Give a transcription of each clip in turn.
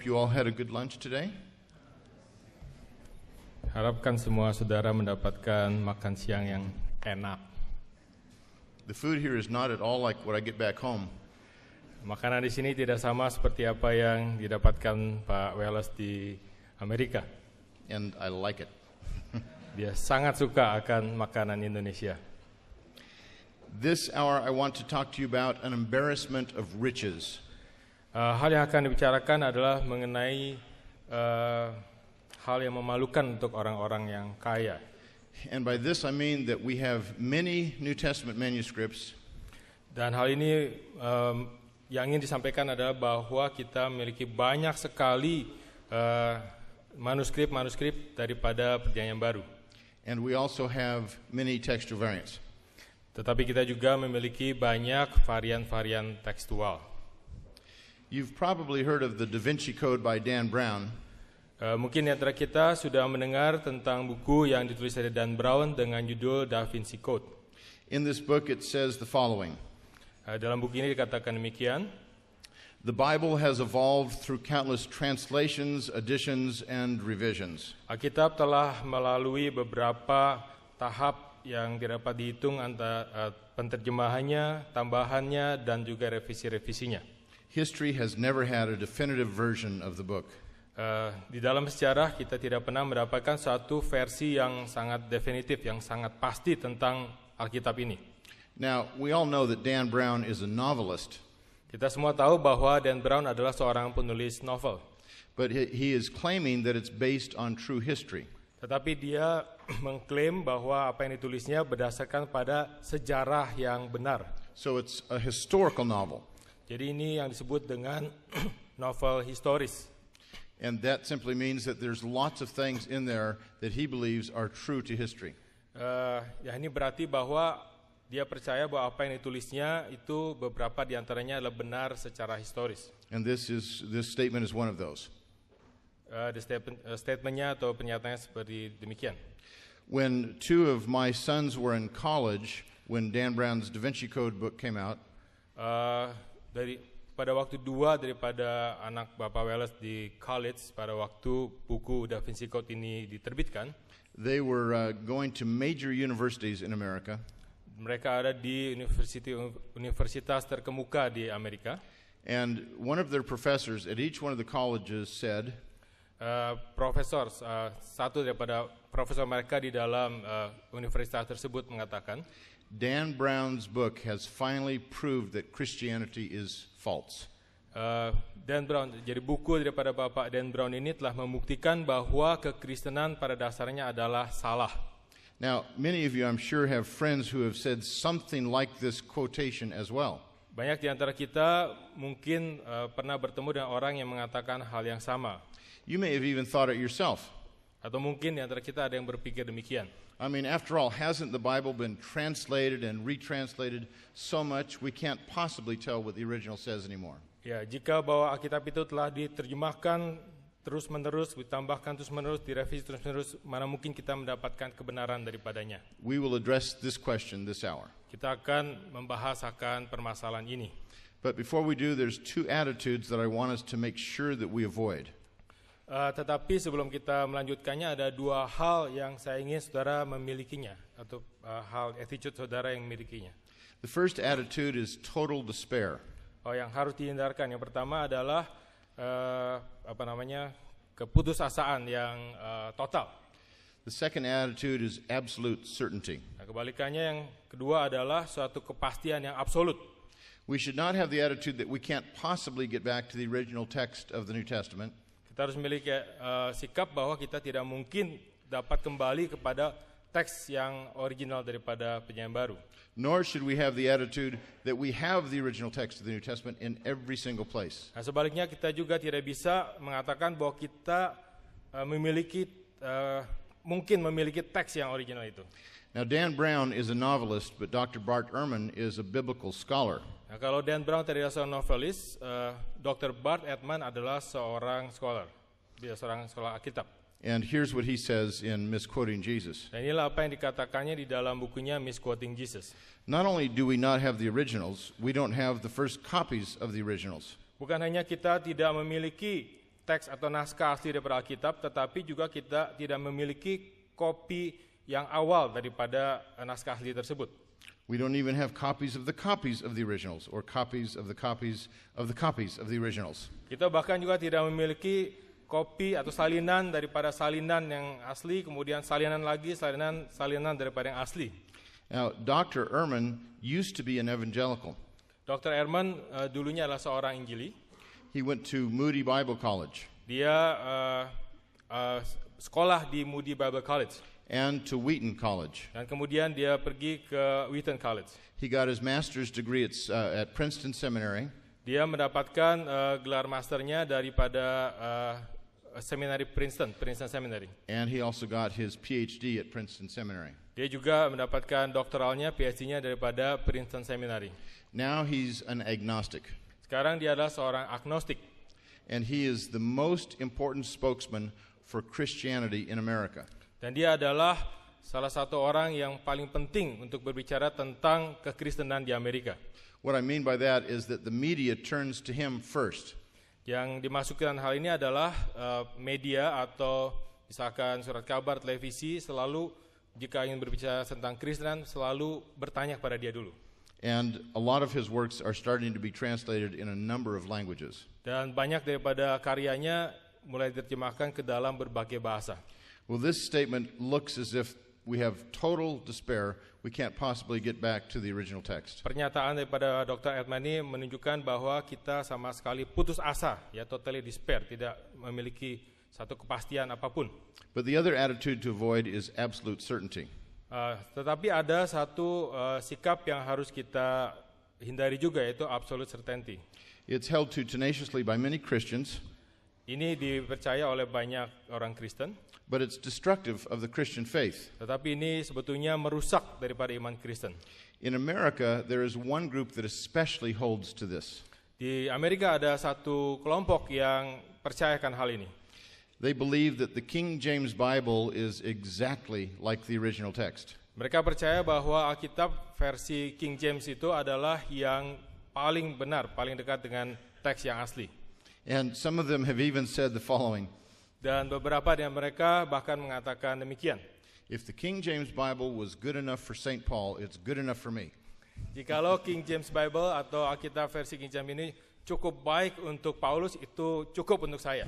You all had a good lunch today? Harapkan semua saudara mendapatkan makan siang yang enak. The food here is not at all like what I get back home. Makanan di sini tidak sama seperti apa yang didapatkan Pak Welles di Amerika. And I like it. Dia sangat suka akan makanan Indonesia. This hour I want to talk to you about an embarrassment of riches. Hal yang akan dibicarakan adalah mengenai hal yang memalukan untuk orang-orang yang kaya. And by this I mean that we have many New Testament manuscripts. Dan hal ini yang ingin disampaikan adalah bahwa kita memiliki banyak sekali manuskrip daripada Perjanjian Baru. And we also have many textual variants. Tetapi kita juga memiliki banyak varian-varian tekstual. You've probably heard of the Da Vinci Code by Dan Brown. Mungkin di antara kita sudah mendengar tentang buku yang ditulis oleh Dan Brown dengan judul Da Vinci Code. In this book it says the following. Dalam buku ini dikatakan demikian. The Bible has evolved through countless translations, additions, and revisions. Alkitab telah melalui beberapa tahap yang tidak dapat dihitung antara penterjemahannya, tambahannya, dan juga revisi-revisinya. History has never had a definitive version of the book. Di dalam sejarah kita tidak pernah mendapatkan satu versi yang sangat definitif, yang sangat pasti tentang Alkitab ini. Now, we all know that Dan Brown is a novelist. Kita semua tahu bahwa Dan Brown adalah seorang penulis novel. But he is claiming that it's based on true history. Tetapi dia mengklaim bahwa apa yang ditulisnya berdasarkan pada sejarah yang benar. So it's a historical novel. Jadi ini yang disebut dengan novel historis. And that simply means that there's lots of things in there that he believes are true to history. Ya ini berarti bahwa dia percaya bahwa apa yang ditulisnya itu beberapa diantaranya adalah benar secara historis. And this statement is one of those. Statementnya atau pernyataannya seperti demikian. When two of my sons were in college, when Dan Brown's Da Vinci Code book came out, pada waktu dua daripada anak Bapak Welles di college pada waktu buku Da Vinci Code ini diterbitkan, they were going to major universities in America. Mereka ada di universitas terkemuka di Amerika. And one of their professors at each one of the colleges said, satu daripada profesor mereka di dalam universitas tersebut mengatakan, Dan Brown's book has finally proved that Christianity is false. Dan Brown, jadi buku daripada Bapak Dan Brown ini telah membuktikan bahwa kekristenan pada dasarnya adalah salah. Now, many of you, I'm sure, have friends who have said something like this quotation as well. Banyak di antara kita mungkin pernah bertemu dengan orang yang mengatakan hal yang sama. You may have even thought it yourself. Atau mungkin di antara kita ada yang berpikir demikian. I mean, after all, hasn't the Bible been translated and retranslated so much we can't possibly tell what the original says anymore? Ya, jika bahwa Alkitab itu telah diterjemahkan terus-menerus, ditambahkan terus-menerus, direvisi terus-menerus, mana mungkin kita mendapatkan kebenaran daripadanya. We will address this question this hour. Kita akan membahasakan permasalahan ini. But before we do, there's two attitudes that I want us to make sure that we avoid. Tetapi sebelum kita melanjutkannya ada dua hal yang saya ingin saudara memilikinya atau hal attitude saudara yang memilikinya. The first attitude is total despair. Yang harus dihindarkan. Yang pertama adalah keputusasaan yang total. The second attitude is absolute certainty. Nah, kebalikannya yang kedua adalah suatu kepastian yang absolut. We should not have the attitude that we can't possibly get back to the original text of the New Testament. Kita harus memiliki sikap bahwa kita tidak mungkin dapat kembali kepada teks yang original daripada Perjanjian Baru. Nor should we have the attitude that we have the original text of the New Testament in every single place. Nah, sebaliknya kita juga tidak bisa mengatakan bahwa kita mungkin memiliki teks yang original itu. Now, Dan Brown is a novelist, but Dr. Bart Ehrman is a biblical scholar. Nah, kalau Dan Brown adalah seorang novelis, Dr. Bart Ehrman adalah seorang scholar, seorang sekolah Alkitab. And here's what he says in Misquoting Jesus. Dan inilah apa yang dikatakannya di dalam bukunya Misquoting Jesus. Not only do we not have the originals, we don't have the first copies of the originals. Bukan hanya kita tidak memiliki teks atau naskah asli daripada Alkitab, tetapi juga kita tidak memiliki kopi yang awal daripada naskah asli tersebut. We don't even have copies of the originals, or copies of the copies of the copies of the originals. Kita bahkan juga tidak memiliki kopi atau salinan daripada salinan yang asli, kemudian salinan lagi, salinan daripada yang asli. Now, Dr. Ehrman used to be an evangelical. Dr. Ehrman dulunya adalah seorang Injili. He went to Moody Bible College. Dia sekolah di Moody Bible College. And to Wheaton College. Dan kemudian dia pergi ke Wheaton College. He got his master's degree at Princeton Seminary. Dia mendapatkan gelar masternya daripada seminari Princeton Seminary. And he also got his PhD at Princeton Seminary. Dia juga mendapatkan doktoralnya, PhD-nya daripada Princeton Seminary. Now he's an agnostic. Sekarang dia adalah seorang agnostik. And he is the most important spokesman for Christianity in America. Dan dia adalah salah satu orang yang paling penting untuk berbicara tentang kekristenan di Amerika. What I mean by that is that the media turns to him first. Yang dimasukkan hal ini adalah media atau misalkan surat kabar, televisi selalu jika ingin berbicara tentang Kristen selalu bertanya kepada dia dulu. And a lot of his works are starting to be translated in a number of languages. Dan banyak daripada karyanya mulai diterjemahkan ke dalam berbagai bahasa. Well, this statement looks as if we have total despair. We can't possibly get back to the original text. Pernyataan daripada Dr. Ehrman ini menunjukkan bahwa kita sama sekali putus asa, ya totally despair, tidak memiliki satu kepastian apapun. But the other attitude to avoid is absolute certainty. Tetapi ada satu sikap yang harus kita hindari juga, yaitu absolute certainty. It's held to tenaciously by many Christians. Ini dipercaya oleh banyak orang Kristen. But it's destructive of the Christian faith. Tetapi ini sebetulnya merusak daripada iman Kristen. In America, there is one group that especially holds to this. Di Amerika ada satu kelompok yang percayakan hal ini. They believe that the King James Bible is exactly like the original text. Mereka percaya bahwa Alkitab versi King James itu adalah yang paling benar, paling dekat dengan teks yang asli. And some of them have even said the following. Dan beberapa dari mereka bahkan mengatakan demikian. If the King James Bible was good enough for St. Paul, it's good enough for me. Jikalau King James Bible atau Alkitab versi King James ini cukup baik untuk Paulus, itu cukup untuk saya.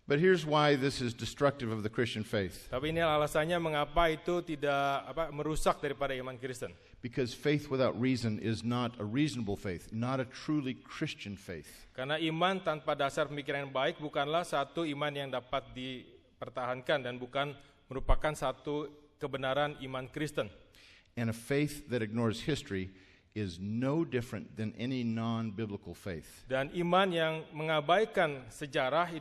But here's why this is destructive of the Christian faith. Tapi ini alasannya mengapa itu tidak merusak daripada iman Kristen. Because faith without reason is not a reasonable faith, not a truly Christian faith. Karena iman tanpa dasar pemikiran yang baik bukanlah satu iman yang dapat dipertahankan dan bukan merupakan satu kebenaran iman Kristen. And a faith that ignores history is no different than any non-biblical faith. Dan iman yang mengabaikan sejarah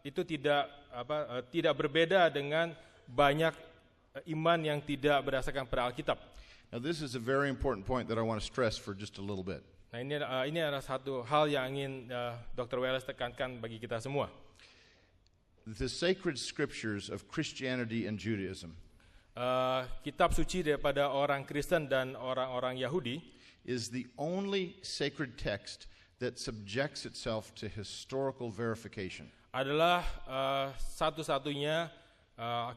itu tidak berbeda dengan banyak iman yang tidak berdasarkan pada Alkitab. Now this is a very important point that I want to stress for just a little bit. Nah ini adalah satu hal yang ingin Dr. Wallace tekankan bagi kita semua. The sacred scriptures of Christianity and Judaism. Kitab suci daripada orang Kristen dan orang-orang Yahudi is the only sacred text that subjects itself to historical verification. Adalah satu-satunya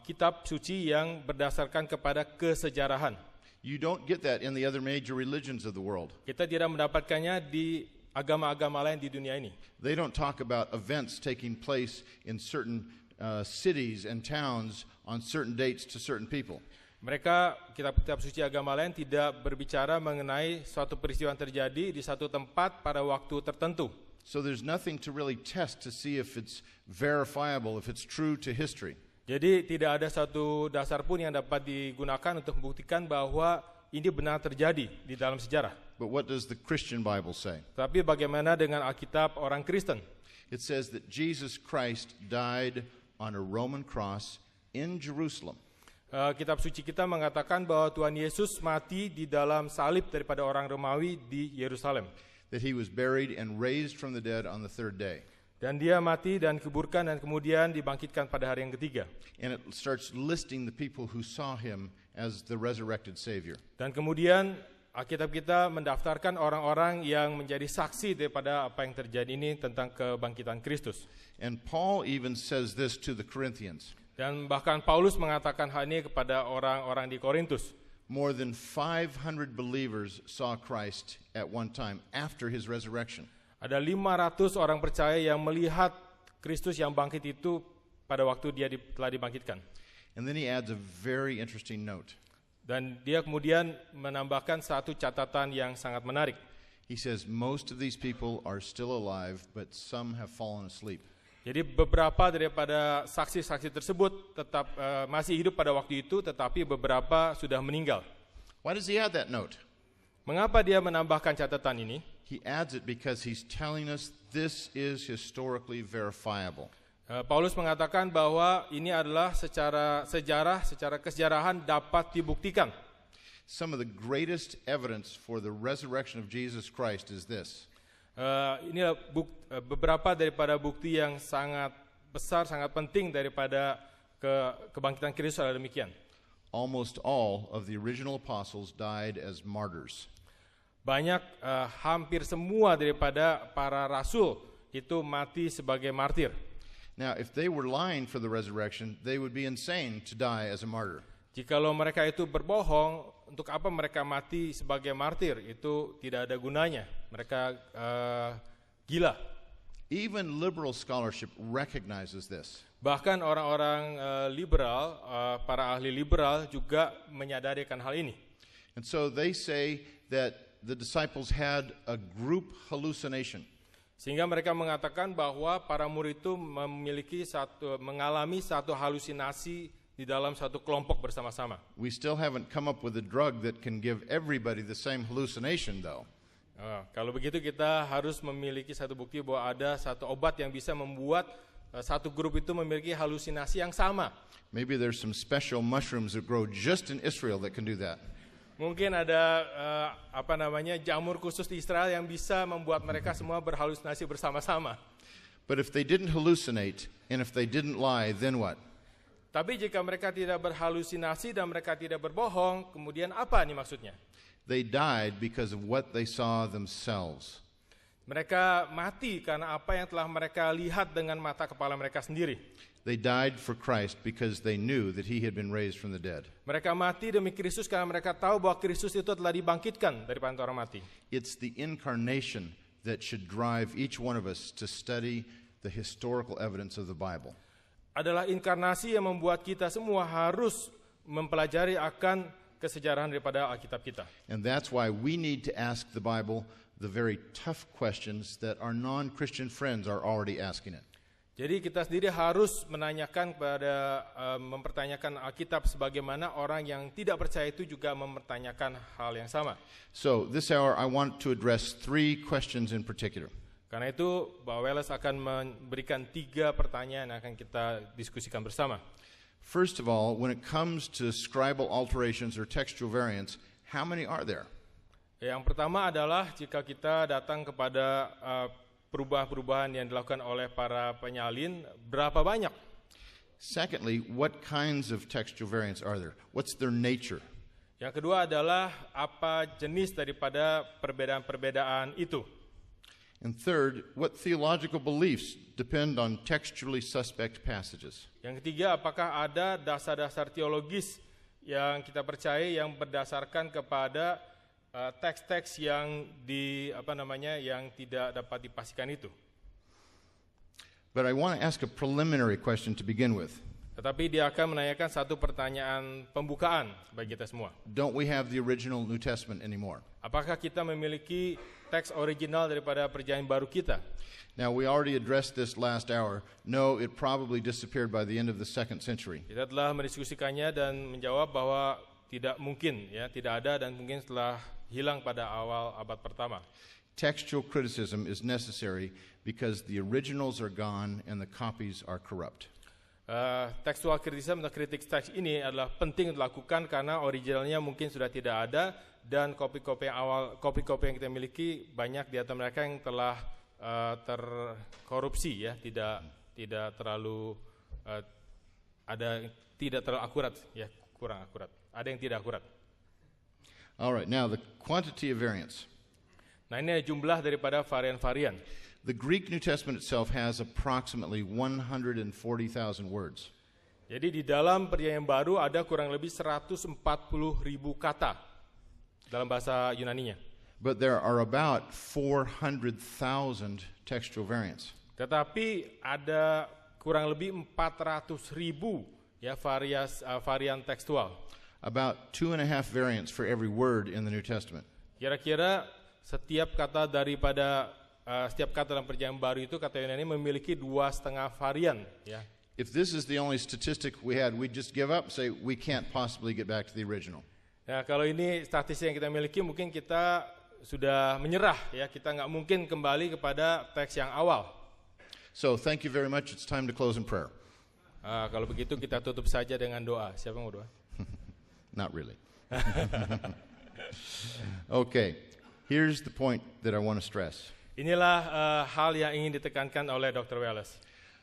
kitab suci yang berdasarkan kepada kesejarahan. You don't get that in the other major religions of the world. Kita tidak mendapatkannya di agama-agama lain di dunia ini. They don't talk about events taking place in certain cities and towns on certain dates to certain people. Mereka, kitab-kitab suci agama lain tidak berbicara mengenai suatu peristiwa yang terjadi di satu tempat pada waktu tertentu. So there's nothing to really test to see if it's verifiable, if it's true to history. Jadi tidak ada satu dasar pun yang dapat digunakan untuk membuktikan bahwa ini benar terjadi di dalam sejarah. But what does the Christian Bible say? Tapi bagaimana dengan Alkitab orang Kristen? It says that Jesus Christ died on a Roman cross in Jerusalem. Kitab suci kita mengatakan bahwa Tuhan Yesus mati di dalam salib daripada orang Romawi di Yerusalem. That he was buried and raised from the dead on the third day. Dan dia mati dan kuburkan dan kemudian dibangkitkan pada hari yang ketiga. And it starts listing the people who saw him as the resurrected Savior. Dan kemudian Alkitab kita mendaftarkan orang-orang yang menjadi saksi daripada apa yang terjadi ini tentang kebangkitan Kristus. And Paul even says this to the Corinthians. Dan bahkan Paulus mengatakan hal ini kepada orang-orang di Korintus. More than 500 believers saw Christ at one time after his resurrection. Ada 500 orang percaya yang melihat Kristus yang bangkit itu pada waktu dia telah dibangkitkan. And then he adds a very interesting note. Dan dia kemudian menambahkan satu catatan yang sangat menarik. He says most of these people are still alive, but some have fallen asleep. Jadi beberapa daripada saksi-saksi tersebut tetap masih hidup pada waktu itu, tetapi beberapa sudah meninggal. Why does he add that note? Mengapa dia menambahkan catatan ini? He adds it because he's telling us this is historically verifiable. Paulus mengatakan bahwa ini adalah secara kesejarahan dapat dibuktikan. Some of the greatest evidence for the resurrection of Jesus Christ is this. Inilah beberapa daripada bukti yang sangat besar, sangat penting daripada kebangkitan Kristus adalah demikian. Almost all of the original apostles died as martyrs. Hampir semua daripada para rasul itu mati sebagai martir. Now, if they were lying for the resurrection, they would be insane to die as a martyr. Jikalau mereka itu berbohong, untuk apa mereka mati sebagai martir? Itu tidak ada gunanya. Mereka gila. Even liberal scholarship recognizes this. Bahkan orang-orang liberal, para ahli liberal juga menyadari akan hal ini. And so they say that the disciples had a group hallucination. Sehingga mereka mengatakan bahwa para murid itu mengalami satu halusinasi di dalam satu kelompok bersama-sama. We still haven't come up with a drug that can give everybody the same hallucination though. Kalau begitu kita harus memiliki satu bukti bahwa ada satu obat yang bisa membuat satu grup itu memiliki halusinasi yang sama. Maybe there's some special mushrooms that grow just in Israel that can do that. Mungkin ada jamur khusus di Israel yang bisa membuat mereka semua berhalusinasi bersama-sama. But if they didn't hallucinate and if they didn't lie, then what? Tapi jika mereka tidak berhalusinasi dan mereka tidak berbohong, kemudian apa nih maksudnya? They died because of what they saw themselves. Mereka mati karena apa yang telah mereka lihat dengan mata kepala mereka sendiri. They died for Christ because they knew that he had been raised from the dead. Mereka mati demi Kristus karena mereka tahu bahwa Kristus itu telah dibangkitkan dari antara orang mati. It's the incarnation that should drive each one of us to study the historical evidence of the Bible. Adalah inkarnasi yang membuat kita semua harus mempelajari akan kesejarahan daripada Alkitab kita. And that's why we need to ask the Bible the very tough questions that our non-Christian friends are already asking it. Jadi kita sendiri harus mempertanyakan Alkitab sebagaimana orang yang tidak percaya itu juga mempertanyakan hal yang sama. So this hour I want to address 3 questions in particular. Karena itu, Pak Welles akan memberikan 3 pertanyaan yang akan kita diskusikan bersama. First of all, when it comes to scribal alterations or textual variants, how many are there? Yang pertama adalah jika kita datang kepada perubahan-perubahan yang dilakukan oleh para penyalin, berapa banyak? Secondly, what kinds of textual variants are there? What's their nature? Yang kedua adalah apa jenis daripada perbedaan-perbedaan itu? And third, what theological beliefs depend on textually suspect passages? Yang ketiga, apakah ada dasar-dasar teologis yang kita percaya yang berdasarkan kepada teks-teks yang yang tidak dapat dipastikan itu. But I want to ask a preliminary question to begin with. Tetapi dia akan menanyakan satu pertanyaan pembukaan bagi kita semua. Don't we have the original New Testament anymore? Apakah kita memiliki teks original daripada Perjanjian Baru kita? Now, we already addressed this last hour. No, it probably disappeared by the end of the 2nd century. Kita telah mendiskusikannya dan menjawab bahwa tidak mungkin, tidak ada dan mungkin setelah hilang pada awal abad pertama. Textual criticism is necessary because the originals are gone and the copies are corrupt. Tekstual kritisisme atau kritik teks ini adalah penting dilakukan karena originalnya mungkin sudah tidak ada dan kopi-kopi yang kita miliki banyak di antara mereka yang telah terkorupsi, tidak terlalu akurat, kurang akurat. Ada yang tidak akurat. All right, now the quantity of variants. Nah, ini jumlah daripada varian-varian. The Greek New Testament itself has approximately 140,000 words. Jadi di dalam Perjanjian Baru ada kurang lebih 140,000 kata dalam bahasa Yunaninya. But there are about 400,000 textual variants. Tetapi ada kurang lebih 400,000 varian tekstual. About 2.5 variants for every word in the New Testament. Kira-kira setiap kata dalam Perjanjian Baru itu kata Yunani memiliki 2,5 varian. If this is the only statistic we had, we'd just give up, say we can't possibly get back to the original. Nah, kalau ini statistik yang kita miliki, mungkin kita sudah menyerah, kita nggak mungkin kembali kepada teks yang awal. So thank you very much. It's time to close in prayer. Kalau begitu kita tutup saja dengan doa. Siapa mau doa? Not really. Okay, here's the point that I want to stress. Inilah hal yang ingin ditekankan oleh Dr. Wallace.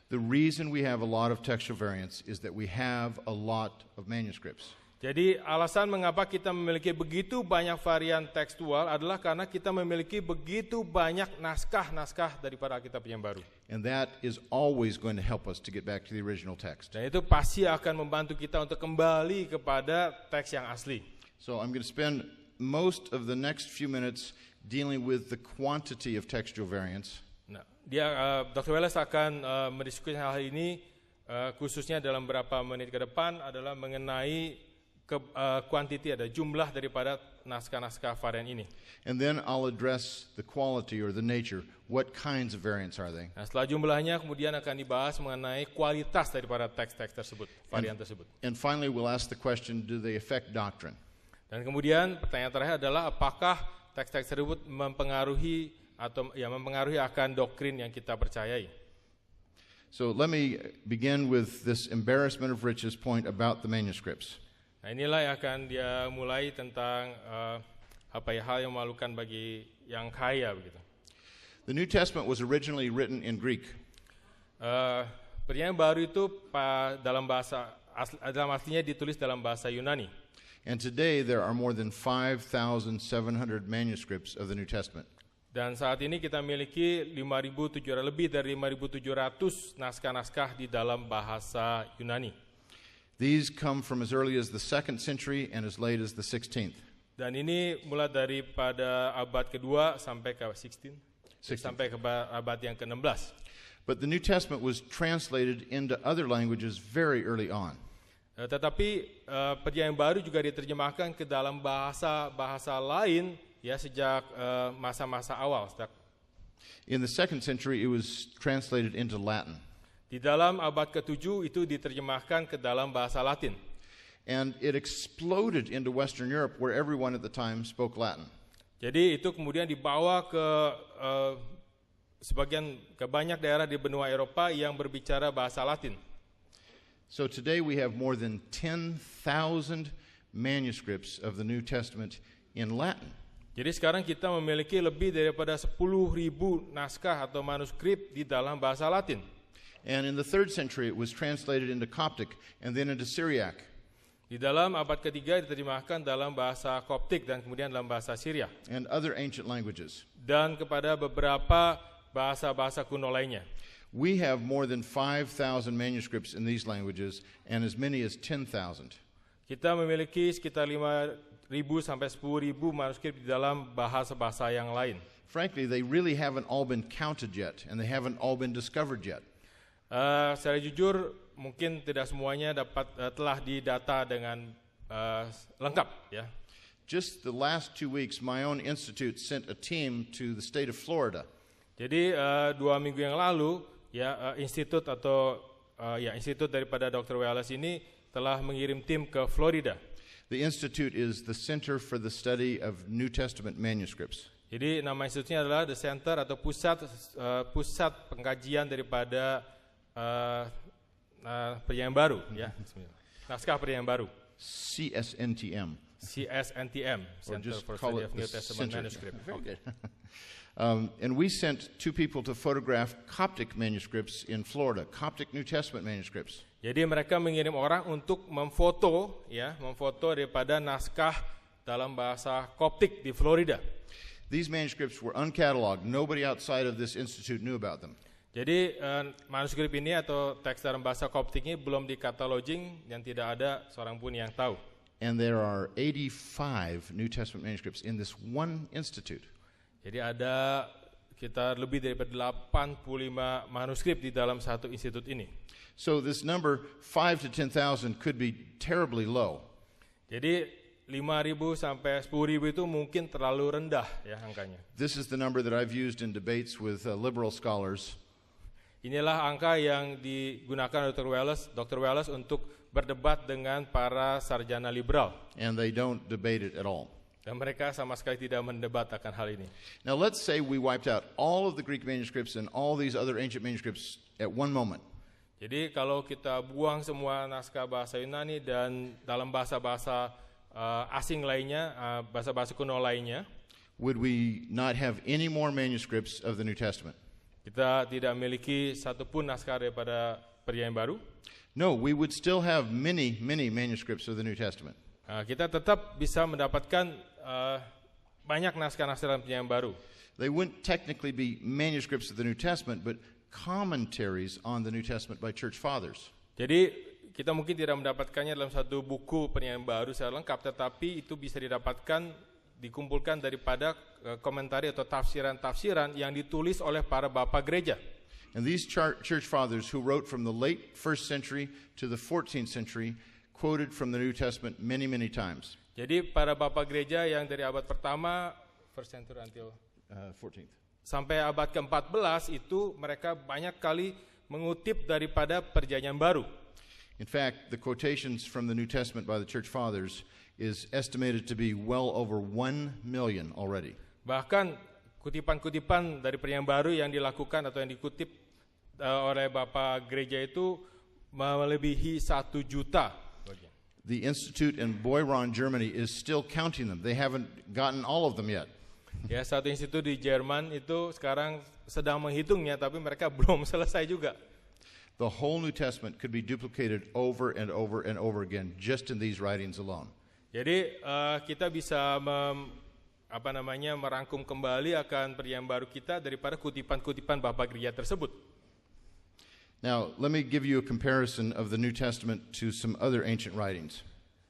The reason we have a lot of textual variants is that we have a lot of manuscripts. Jadi alasan mengapa kita memiliki begitu banyak varian tekstual adalah karena kita memiliki begitu banyak naskah-naskah daripada Alkitab yang baru. And that is always going to help us to get back to the original text. Dan itu pasti akan membantu kita untuk kembali kepada teks yang asli. So I'm going to spend most of the next few minutes dealing with the quantity of textual variants. Nah, Dr. Wallace akan mendiskusikan hal ini khususnya dalam beberapa menit ke depan adalah mengenai quantity, ada jumlah daripada naskah-naskah varian ini. And then I'll address the quality or the nature. What kinds of variants are they? Nah, setelah jumlahnya kemudian akan dibahas mengenai kualitas daripada teks-teks tersebut, varian tersebut. And finally we'll ask the question, do they affect doctrine? Dan kemudian pertanyaan terakhir adalah apakah teks-teks tersebut mempengaruhi akan doktrin yang kita percayai. So let me begin with this embarrassment of riches point about the manuscripts. Nah, inilah yang akan dia mulai tentang hal yang memalukan bagi yang kaya begitu. The New Testament was originally written in Greek. Perjanjian Baru itu dalam aslinya ditulis dalam bahasa Yunani. And today there are more than 5,700 manuscripts of the New Testament. Dan saat ini kita miliki lebih dari 5.700 naskah-naskah di dalam bahasa Yunani. These come from as early as the 2nd century and as late as the 16th. Dan ini mulai daripada abad kedua sampai ke 16th. Sampai ke abad yang ke-16. But the New Testament was translated into other languages very early on. Tetapi Perjanjian Baru juga diterjemahkan ke dalam bahasa lain sejak masa-masa awal. In the 2nd century it was translated into Latin. Di dalam abad ke-7 itu diterjemahkan ke dalam bahasa Latin. And it exploded into Western Europe where everyone at the time spoke Latin. Jadi itu kemudian dibawa ke banyak daerah di benua Eropa yang berbicara bahasa Latin. So today we have more than 10,000 manuscripts of the New Testament in Latin. Jadi sekarang kita memiliki lebih daripada 10,000 naskah atau manuskrip di dalam bahasa Latin. And in the 3rd century it was translated into Coptic and then into Syriac. Di dalam abad ketiga diterjemahkan dalam bahasa Koptik dan kemudian dalam bahasa Syria. And other ancient languages. Dan kepada beberapa bahasa-bahasa kuno lainnya. We have more than 5,000 manuscripts in these languages and as many as 10,000. Kita memiliki sekitar sampai 10.000 manuskrip di dalam bahasa-bahasa yang lain. Frankly, they really haven't all been counted yet, and they haven't all been discovered yet. Secara jujur, mungkin tidak semuanya telah didata dengan lengkap, ya. Just the last 2 weeks, my own institute sent a team to the state of Florida. Jadi 2 minggu yang lalu, ya, institut daripada Dr. Wallace ini telah mengirim tim ke Florida. The institute is the Center for the Study of New Testament Manuscripts. Jadi nama institutnya adalah The Center atau pusat pengkajian daripada Perjanjian Baru, ya. Naskah Perjanjian Baru. CSNTM. CSNTM, Center for Study of New Testament Manuscripts. Okay. And we sent 2 people to photograph Coptic manuscripts in Florida, Coptic New Testament manuscripts. Jadi mereka mengirim orang untuk memfoto daripada naskah dalam bahasa Koptik di Florida. These manuscripts were uncatalogued. Nobody outside of this institute knew about them. Jadi manuskrip ini atau teks dalam bahasa Koptik ini belum dikataloging dan tidak ada seorang pun yang tahu. And there are 85 New Testament manuscripts in this one institute. Jadi ada sekitar lebih daripada 85 manuskrip di dalam satu institut ini. So this number 5 to 10,000 could be terribly low. Jadi 5.000 sampai 10.000 itu mungkin terlalu rendah, ya, angkanya. This is the number that I've used in debates with liberal scholars. Inilah angka yang digunakan Dr. Wallace untuk berdebat dengan para sarjana liberal. And they don't debate it at all. Dan mereka sama sekali tidak mendebat akan hal ini. Now let's say we wiped out all of the Greek manuscripts and all these other ancient manuscripts at one moment. Jadi kalau kita buang semua naskah bahasa Yunani dan dalam bahasa-bahasa asing lainnya, bahasa-bahasa kuno lainnya, would we not have any more manuscripts of the New Testament? Kita tidak memiliki satupun naskah daripada Perjanjian Baru. No, we would still have many manuscripts of the New Testament. Kita tetap bisa mendapatkan banyak naskah-naskah dalam Perjanjian Baru. They wouldn't technically be manuscripts of the New Testament, but commentaries on the New Testament by church fathers. Jadi kita mungkin tidak mendapatkannya dalam satu buku Perjanjian Baru secara lengkap, tetapi itu bisa dikumpulkan daripada komentari atau tafsiran-tafsiran yang ditulis oleh para bapak gereja. And these church fathers who wrote from the late 1st century to the 14th century quoted from the New Testament many times. Jadi para bapak gereja yang dari abad pertama, 1st century until 14th. Sampai abad ke-14 itu mereka banyak kali mengutip daripada Perjanjian Baru. In fact, the quotations from the New Testament by the church fathers is estimated to be well over 1 million already. Bahkan kutipan-kutipan dari Perjanjian Baru yang dilakukan atau yang dikutip oleh bapak gereja itu melebihi 1 juta. The institute in Boiron, Germany is still counting them. They haven't gotten all of them yet. Ya, satu institut di Jerman itu sekarang sedang menghitungnya, tapi mereka belum selesai juga. The whole New Testament could be duplicated over and over and over again just in these writings alone. Jadi kita bisa merangkum kembali akan Perjanjian Baru kita daripada kutipan-kutipan bapak gereja tersebut. Now, let me give you a comparison of the New Testament to some other ancient writings.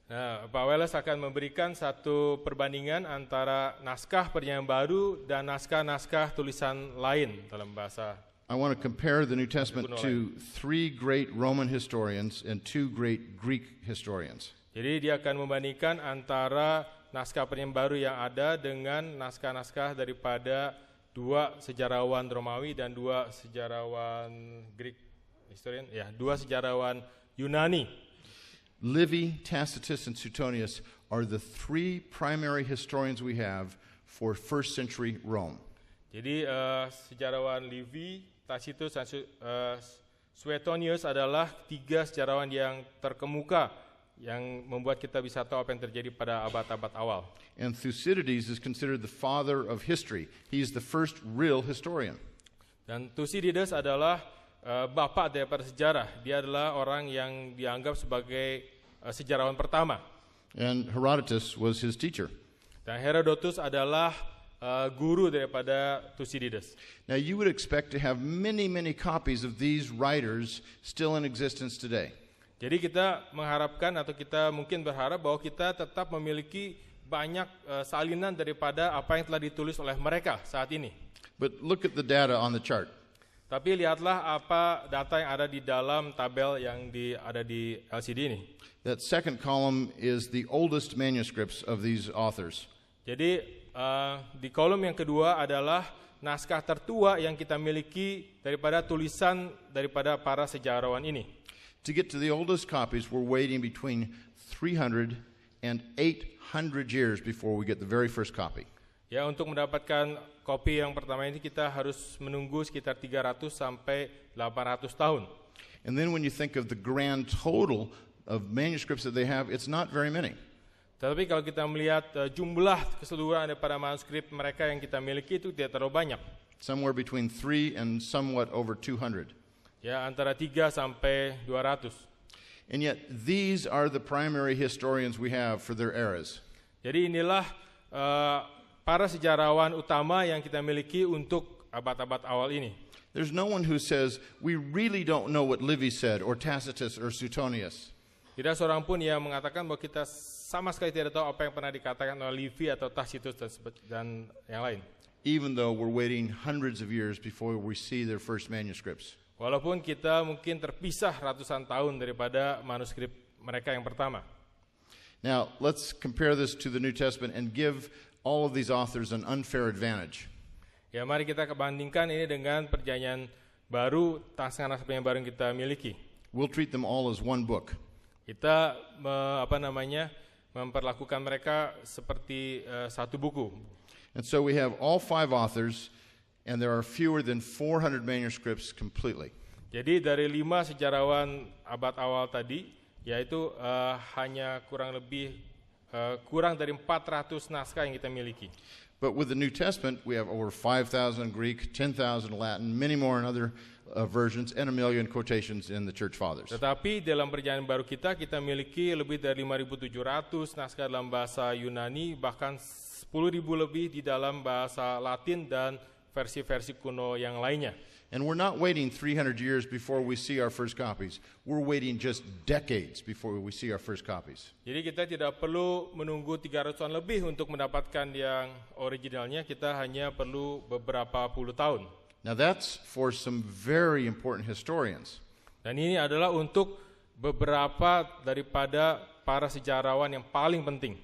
Nah, Pak Wallace akan memberikan satu perbandingan antara naskah Perjanjian Baru dan naskah-naskah tulisan lain dalam bahasa. I want to compare the New Testament to 3 great Roman historians and 2 great Greek historians. Jadi dia akan membandingkan antara naskah Perjanjian Baru yang ada dengan naskah-naskah daripada 2 sejarawan Romawi dan 2 sejarawan Greek historian, ya, 2 sejarawan Yunani. Livy, Tacitus, and Suetonius are the 3 primary historians we have for 1st century Rome. Jadi sejarawan Livy, Tacitus, dan Suetonius adalah 3 sejarawan yang terkemuka yang membuat kita bisa tahu apa yang terjadi pada abad-abad awal. And Thucydides is considered the father of history. He is the first real historian. Dan Thucydides adalah bapak daripada sejarah. Dia adalah orang yang dianggap sebagai sejarawan pertama. And Herodotus was his teacher. Dan Herodotus adalah guru daripada Thucydides. Now you would expect to have many copies of these writers still in existence today. Jadi kita mengharapkan atau kita mungkin berharap bahwa kita tetap memiliki banyak salinan daripada apa yang telah ditulis oleh mereka saat ini. But look at the data on the chart. Tapi lihatlah apa data yang ada di dalam tabel yang ada di LCD ini. That second column is the oldest manuscripts of these authors. Jadi di kolom yang kedua adalah naskah tertua yang kita miliki daripada tulisan daripada para sejarawan ini. To get to the oldest copies, we're waiting between 300 and 800 years before we get the very first copy. Ya, untuk mendapatkan kopi yang pertama ini kita harus menunggu sekitar 300 sampai 800 tahun. And then when you think of the grand total of manuscripts that they have, it's not very many. Tetapi kalau kita melihat jumlah keseluruhan daripada manuskrip mereka yang kita miliki itu tidak terlalu banyak. Somewhere between 3 and somewhat over 200. Ya, antara 3 sampai 200. And yet these are the primary historians we have for their eras. Jadi inilah para sejarawan utama yang kita miliki untuk abad-abad awal ini. There's no one who says, we really don't know what Livy said, or Tacitus, or Suetonius. Tidak seorang pun yang mengatakan bahwa kita sama sekali tidak tahu apa yang pernah dikatakan oleh Livy atau Tacitus dan yang lain. Even though we're waiting hundreds of years before we see their first manuscripts. Walaupun kita mungkin terpisah ratusan tahun daripada manuskrip mereka yang pertama. Now, let's compare this to the New Testament and give all of these authors an unfair advantage. Ya, mari kita bandingkan ini dengan perjanjian baru, naskah-naskah yang baru yang kita miliki. We'll treat them all as one book. Kita memperlakukan mereka seperti satu buku. And so we have all 5 authors, and there are fewer than 400 manuscripts completely. Jadi dari 5 sejarawan abad awal tadi, yaitu hanya kurang dari 400 naskah yang kita miliki. But with the New Testament, we have over 5,000 Greek, 10,000 Latin, many more in other versions, and 1 million quotations in the Church Fathers. Tetapi dalam perjanjian baru kita miliki lebih dari 5.700 naskah dalam bahasa Yunani, bahkan 10.000 lebih di dalam bahasa Latin dan versi-versi kuno yang lainnya. And we're not waiting 300 years before we see our first copies. We're waiting just decades before we see our first copies. Jadi kita tidak perlu menunggu 300-an lebih untuk mendapatkan yang originalnya, kita hanya perlu beberapa puluh tahun. Now that's for some very important historians. Dan ini adalah untuk beberapa daripada para sejarawan yang paling penting.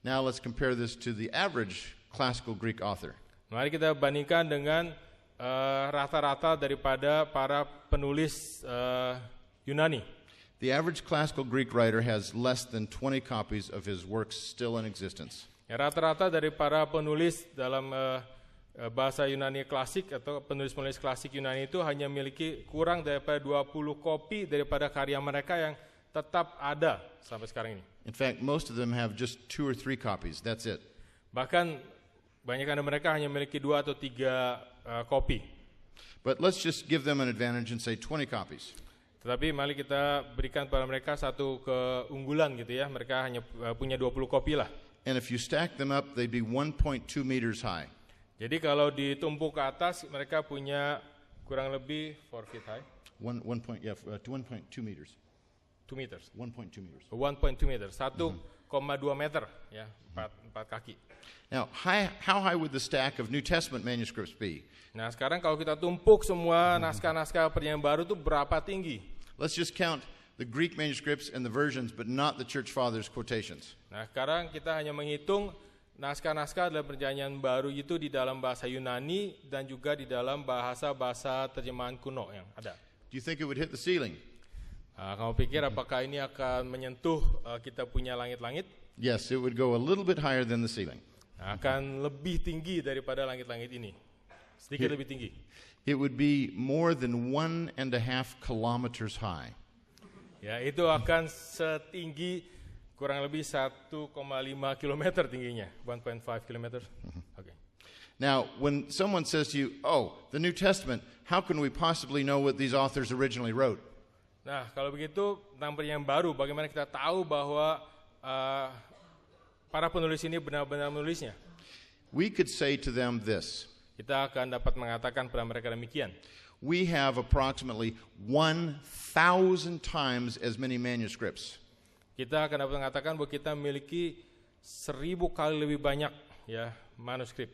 Now let's compare this to the average classical Greek author. Mari kita bandingkan dengan rata-rata daripada para penulis Yunani. The average classical Greek writer has less than 20 copies of his works still in existence. Ya, rata-rata dari para penulis dalam bahasa Yunani klasik atau penulis-penulis klasik Yunani itu hanya memiliki kurang daripada 20 kopi daripada karya mereka yang tetap ada sampai sekarang ini. In fact, most of them have just 2 or 3 copies. That's it. Bahkan banyak dari mereka hanya memiliki 2 atau 3 kopi. But let's just give them an advantage and say 20 copies. Tetapi mari kita berikan pada mereka satu keunggulan gitu ya. Mereka hanya punya 20 kopi lah. And if you stack them up, they'd be 1.2 meters high. Jadi kalau ditumpuk ke atas, mereka punya kurang lebih 4 feet high. 1.2 meters. 2 meters. 1.2 meters. 1.2 meters. 1,2 meter ya, 4 kaki. Now, how high would the stack of New Testament manuscripts be? Nah, sekarang kalau kita tumpuk semua naskah-naskah perjanjian baru itu berapa tinggi? Let's just count the Greek manuscripts and the versions, but not the Church Fathers' quotations. Nah, sekarang kita hanya menghitung naskah-naskah dalam perjanjian baru itu di dalam bahasa Yunani dan juga di dalam bahasa-bahasa terjemahan kuno yang ada. Do you think it would hit the ceiling? Kamu pikir apakah ini akan menyentuh kita punya langit-langit? Yes, it would go a little bit higher than the ceiling. Akan lebih tinggi daripada langit-langit ini. Sedikit lebih tinggi. It would be more than 1.5 kilometers high. Ya, itu akan setinggi kurang lebih 1,5 kilometer tingginya. 1.5 kilometer. Okay. Now, when someone says to you, oh, the New Testament, how can we possibly know what these authors originally wrote? Nah, kalau begitu, tentang perjanjian baru, bagaimana kita tahu bahwa para penulis ini benar-benar menulisnya? We could say to them this. Kita akan dapat mengatakan pada mereka demikian. We have approximately 1,000 times as many manuscripts. Kita akan dapat mengatakan bahwa kita memiliki 1000 kali lebih banyak ya manuskrip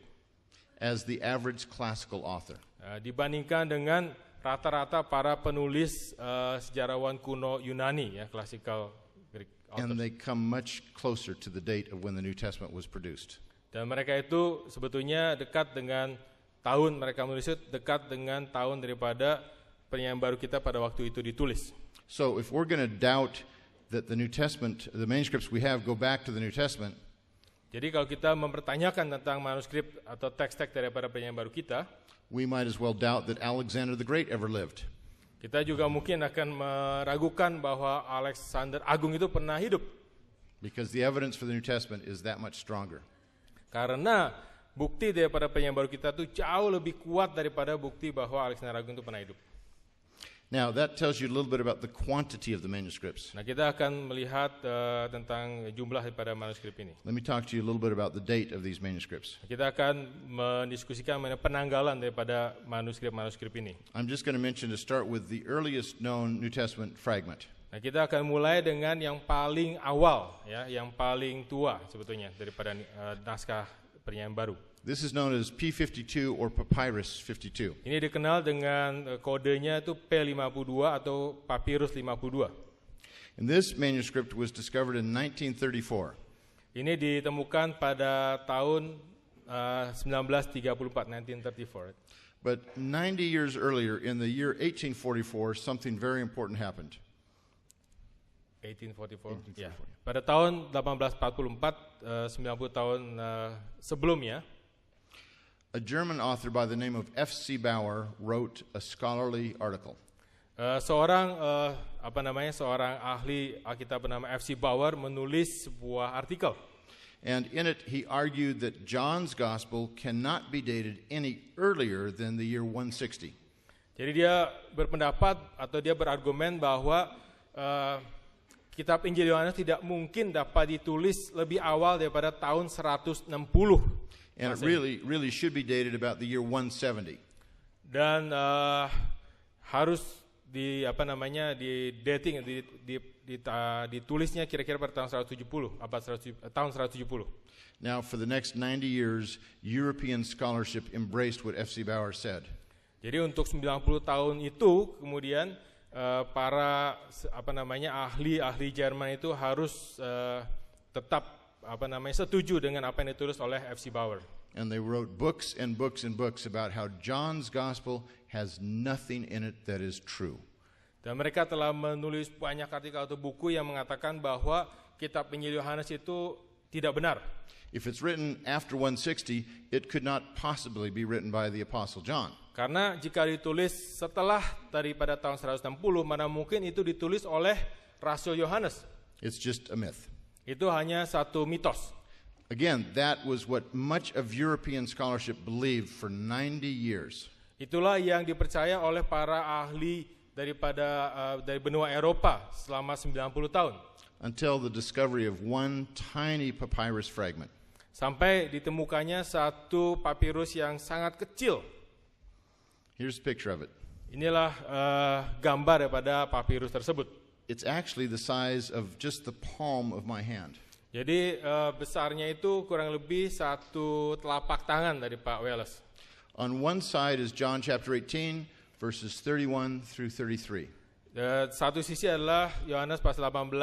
as the average classical author. Dibandingkan dengan rata-rata para penulis sejarawan kuno Yunani ya, classical Greek authors. And they come much closer to the date of when the New Testament was produced. Dan mereka itu sebetulnya dekat dengan tahun mereka menulis, dekat dengan tahun daripada Perjanjian Baru kita pada waktu itu ditulis. So if we're going to doubt that the New Testament, the manuscripts we have go back to the New Testament, jadi kalau kita mempertanyakan tentang manuskrip atau teks-teks daripada Perjanjian Baru kita, we might as well doubt that Alexander the Great ever lived. Kita juga mungkin akan meragukan bahwa Alexander Agung itu pernah hidup. Because the evidence for the New Testament is that much stronger. Karena bukti daripada Perjanjian Baru kita itu jauh lebih kuat daripada bukti bahwa Alexander Agung itu pernah hidup. Now that tells you a little bit about the quantity of the manuscripts. Nah, kita akan melihat tentang jumlah daripada manuskrip ini. Let me talk to you a little bit about the date of these manuscripts. Kita akan mendiskusikan mengenai penanggalan daripada manuskrip ini. I'm just going to mention to start with the earliest known New Testament fragment. Nah, kita akan mulai dengan yang paling awal ya, yang paling tua sebetulnya daripada naskah Perjanjian Baru. This is known as P52 or Papyrus 52. Ini dikenal dengan kodenya itu P52 atau Papyrus 52. And this manuscript was discovered in 1934. Ini ditemukan pada tahun 1934. But 90 years earlier, in the year 1844, something very important happened. 1844. Ya. Pada tahun 1844, 90 tahun sebelumnya, a German author by the name of F.C. Bauer wrote a scholarly article. Seorang ahli Alkitab bernama F.C. Bauer menulis sebuah artikel. And in it he argued that John's gospel cannot be dated any earlier than the year 160. Jadi dia berpendapat atau dia berargumen bahwa kitab Injil Yohanes tidak mungkin dapat ditulis lebih awal daripada tahun 160. And it really should be dated about the year 170. Dan harus di dating ditulisnya kira-kira pada tahun 170, tahun 170. Now for the next 90 years, European scholarship embraced what F.C. Bauer said. Jadi untuk 90 tahun itu kemudian para ahli Jerman itu harus tetap setuju dengan apa yang ditulis oleh F.C. Bauer. And they wrote books and books and books about how John's gospel has nothing in it that is true. Dan mereka telah menulis banyak artikel atau buku yang mengatakan bahwa kitab Injil Yohanes itu tidak benar. If it's written after 160, it could not possibly be written by the Apostle John. Karena jika ditulis setelah daripada tahun 160, mana mungkin itu ditulis oleh Rasul Yohanes. It's just a myth. Itu hanya satu mitos. Again, that was what much of European scholarship believed for 90 years. Itulah yang dipercaya oleh para ahli dari benua Eropa selama 90 tahun. Until the discovery of one tiny papyrus fragment. Sampai ditemukannya satu papirus yang sangat kecil. Here's a picture of it. Inilah gambar daripada papirus tersebut. It's actually the size of just the palm of my hand. Jadi besarnya itu kurang lebih satu telapak tangan dari Pak Welles. On one side is John chapter 18 verses 31 through 33. Satu sisi adalah Yohanes pasal 18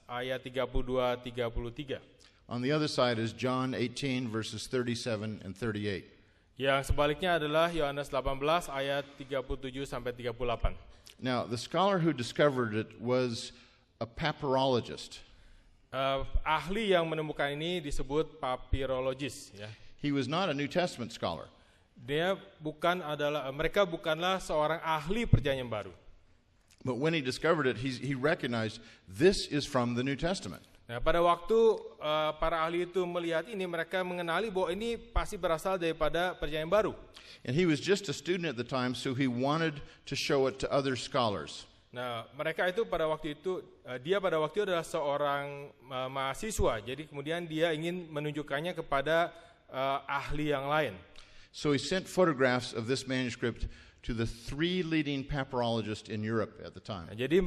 ayat 32-33. On the other side is John 18 verses 37 and 38. Yang sebaliknya adalah Yohanes 18 ayat 37 sampai 38. Now, the scholar who discovered it was a papyrologist. Ahli yang menemukan ini disebut papirologis. Ya. He was not a New Testament scholar. Mereka bukanlah seorang ahli Perjanjian Baru. But when he discovered it, he recognized this is from the New Testament. Nah, pada waktu para ahli itu melihat ini, mereka mengenali bahwa ini pasti berasal daripada Perjanjian Baru. And he was just a student at the time, so he wanted to show it to other scholars. Nah, mereka itu pada waktu itu, dia pada waktu itu adalah seorang mahasiswa, jadi kemudian dia ingin menunjukkannya kepada ahli yang lain. So he sent photographs of this manuscript to the 3 leading papyrologists in Europe at the time. Jadi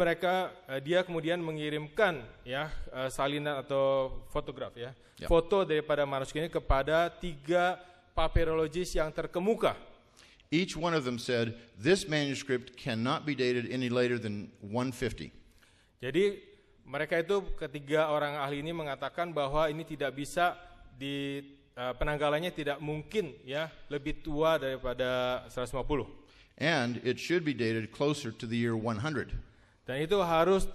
dia kemudian mengirimkan ya salinan atau fotograf ya, foto daripada manuskrip ini kepada 3 papyrologists yang terkemuka. Each one of them said this manuscript cannot be dated any later than 150. Jadi mereka itu ketiga orang ahli ini mengatakan bahwa ini tidak bisa penanggalannya tidak mungkin ya lebih tua daripada 150. And it should be dated closer to the year 100. Dan itu harus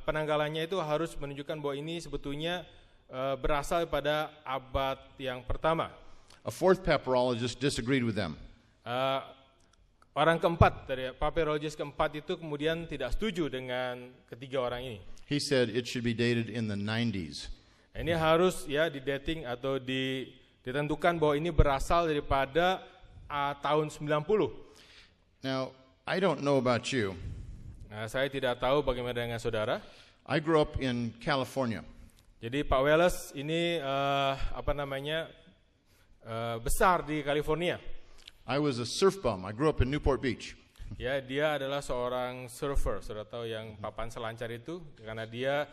penanggalannya itu harus menunjukkan bahwa ini sebetulnya berasal pada abad yang pertama. A 4th papyrologist disagreed with them. Orang keempat dari papyrologist keempat itu kemudian tidak setuju dengan ketiga orang ini. He said it should be dated in the 90s. Ini harus ya didating atau ditentukan bahwa ini berasal daripada tahun 90. Now, I don't know about you. Nah, saya tidak tahu bagaimana dengan saudara. I grew up in California. Jadi Pak Welles ini besar di California. I was a surf bum. I grew up in Newport Beach. Ya, dia adalah seorang surfer, saudara tahu yang papan selancar itu karena dia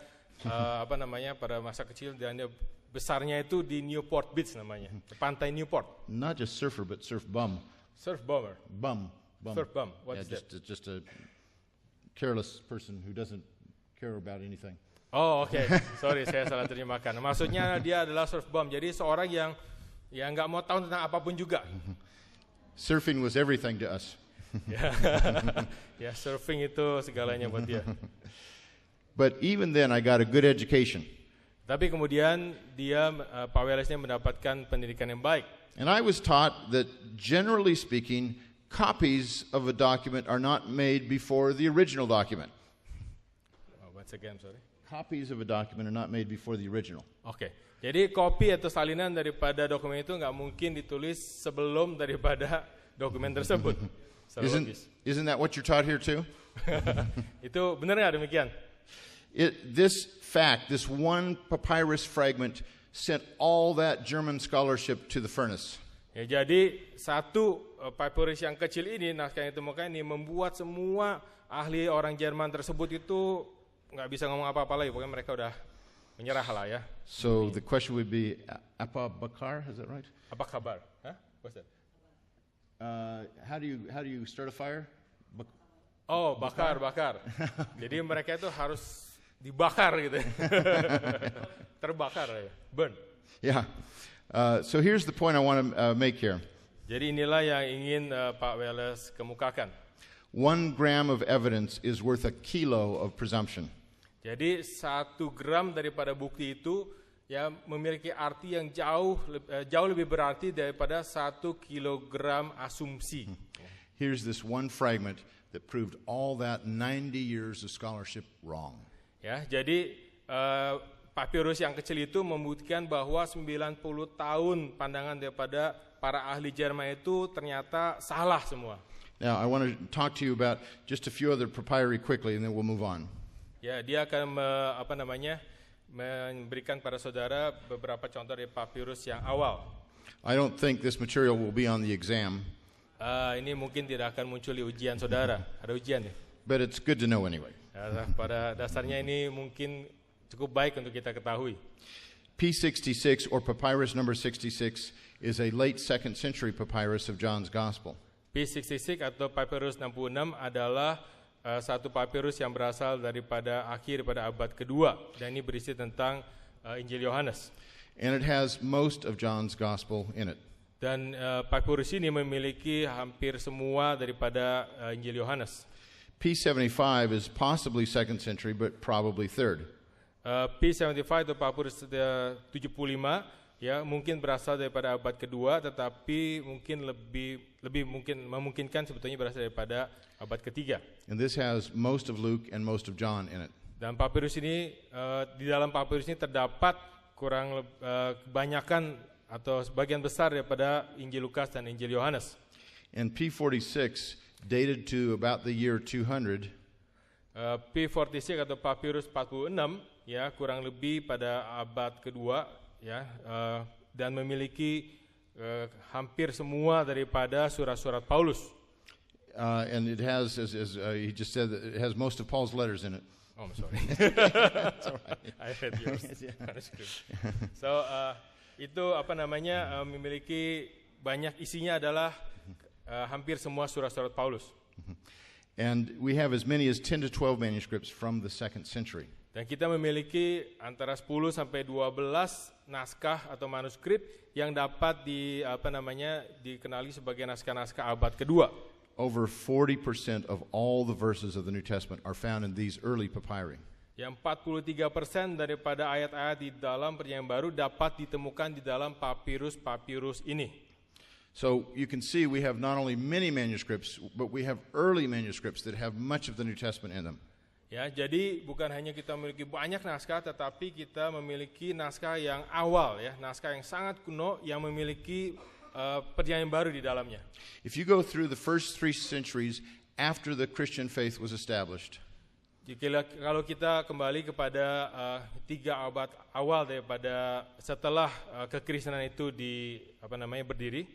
pada masa kecil dan dia besarnya itu di Newport Beach namanya, pantai Newport. Not just surfer but surf bum. Surf bomber. Bum. Surf bum. What is that? Just a careless person who doesn't care about anything. Oh, oke. Sorry, saya salah terjemahkan. Maksudnya dia adalah surf bum. Jadi seorang yang nggak mau tahu tentang apapun juga. Surfing was everything to us. Ya, surfing itu segalanya buat dia. But even then I got a good education. Tapi kemudian Pak Wellesnya mendapatkan pendidikan yang baik. And I was taught that generally speaking, copies of a document are not made before the original document. Once again, sorry. Copies of a document are not made before the original. Oke. Jadi kopi atau salinan daripada dokumen itu nggak mungkin ditulis sebelum daripada dokumen tersebut. Isn't that what you're taught here too? Itu benar nggak demikian? This one papyrus fragment sent all that German scholarship to the furnace. Ya, jadi satu papyrus yang kecil ini, naskah yang ditemukan ini membuat semua ahli orang Jerman tersebut itu nggak bisa ngomong apa-apa lagi, pokoknya mereka udah menyerah lah ya. So the question would be, apa bakar, is that right? Apa kabar? Huh? What's that? How do you start a fire? Bakar. Jadi mereka itu harus dibakar gitu. Terbakar ya, burn. Yeah. So here's the point I want to make here. Jadi inilah yang ingin Pak Welles kemukakan. 1 gram of evidence is worth a kilo of presumption. Jadi 1 gram daripada bukti itu ya memiliki arti yang jauh lebih berarti daripada 1 kilogram asumsi. Here's this one fragment that proved all that 90 years of scholarship wrong. Ya, jadi papyrus yang kecil itu membuktikan bahwa 90 tahun pandangan daripada para ahli Jerman itu ternyata salah semua. Now, I want to talk to you about just a few other papyri quickly and then we'll move on. Ya, dia akan memberikan pada saudara beberapa contoh dari papyrus yang awal. I don't think this material will be on the exam. Ini mungkin tidak akan muncul di ujian saudara. Ada ujian ya? But it's good to know anyway. Ya, pada dasarnya ini mungkin cukup baik untuk kita ketahui. P66 or papyrus number 66 is a late 2nd century papyrus of John's Gospel. P66 atau papyrus 66 adalah satu papyrus yang berasal daripada pada abad kedua dan ini berisi tentang Injil Yohanes. And it has most of John's Gospel in it. Dan papyrus ini memiliki hampir semua daripada Injil Yohanes. P75 is possibly 2nd century but probably 3rd. P75 atau papyrus 75 ya mungkin berasal daripada abad kedua tetapi mungkin lebih mungkin memungkinkan sebetulnya berasal daripada abad ketiga. And this has most of Luke and most of John in it. Dan papyrus ini di dalam papyrus ini terdapat kebanyakan atau sebagian besar daripada Injil Lukas dan Injil Yohanes. And P46 dated to about the year 200. P46 atau papyrus 46 ya kurang lebih pada abad kedua ya dan memiliki hampir semua daripada surat-surat Paulus. And it has, as he just said, it has most of Paul's letters in it. Oh, I'm sorry. That's all right. I read yours. So, itu memiliki banyak isinya adalah hampir semua surat-surat Paulus. And we have as many as 10 to 12 manuscripts from the 2nd century. Dan kita memiliki antara 10 sampai 12 naskah atau manuskrip yang dapat dikenali sebagai naskah-naskah abad kedua. Over 40% of all the verses of the New Testament are found in these early papyri. Yang 43% daripada ayat-ayat di dalam Perjanjian Baru dapat ditemukan di dalam papirus-papirus ini. So you can see we have not only many manuscripts, but we have early manuscripts that have much of the New Testament in them. Ya, jadi bukan hanya kita memiliki banyak naskah, tetapi kita memiliki naskah yang awal, ya, naskah yang sangat kuno yang memiliki Perjanjian Baru di dalamnya. If you go through the first 3 centuries after the Christian faith was established, kalau kita kembali kepada 3 abad awal daripada setelah kekristenan itu berdiri,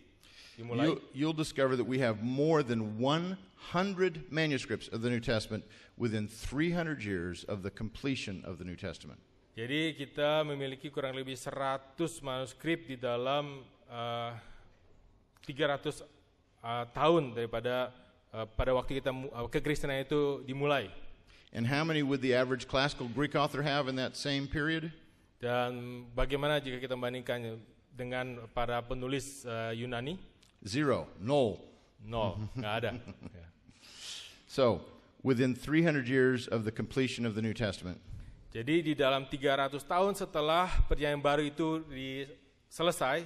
dimulai, you'll discover that we have more than 100 manuscripts of the New Testament within 300 years of the completion of the New Testament. Jadi kita memiliki kurang lebih 100 manuskrip di dalam 300 tahun daripada pada waktu kita kekristenan itu dimulai. And how many would the average classical Greek author have in that same period? Dan bagaimana jika kita bandingkan dengan para penulis Yunani? 0, nol, nggak ada. So, within 300 years of the completion of the New Testament, jadi di dalam 300 tahun setelah Perjanjian Baru itu selesai,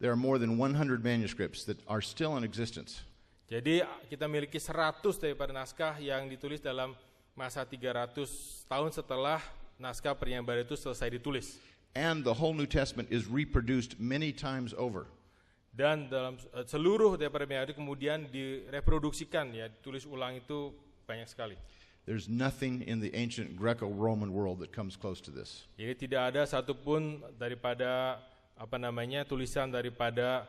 there are more than 100 manuscripts that are still in existence. Jadi kita miliki 100 daripada naskah yang ditulis dalam masa 300 tahun setelah naskah Perjanjian Baru itu selesai ditulis. And the whole New Testament is reproduced many times over. Dan dalam seluruh daripada Perjanjian Baru kemudian direproduksikan, ya, ditulis ulang itu banyak sekali. There's nothing in the ancient Greco-Roman world that comes close to this. Jadi tidak ada satupun daripada tulisan daripada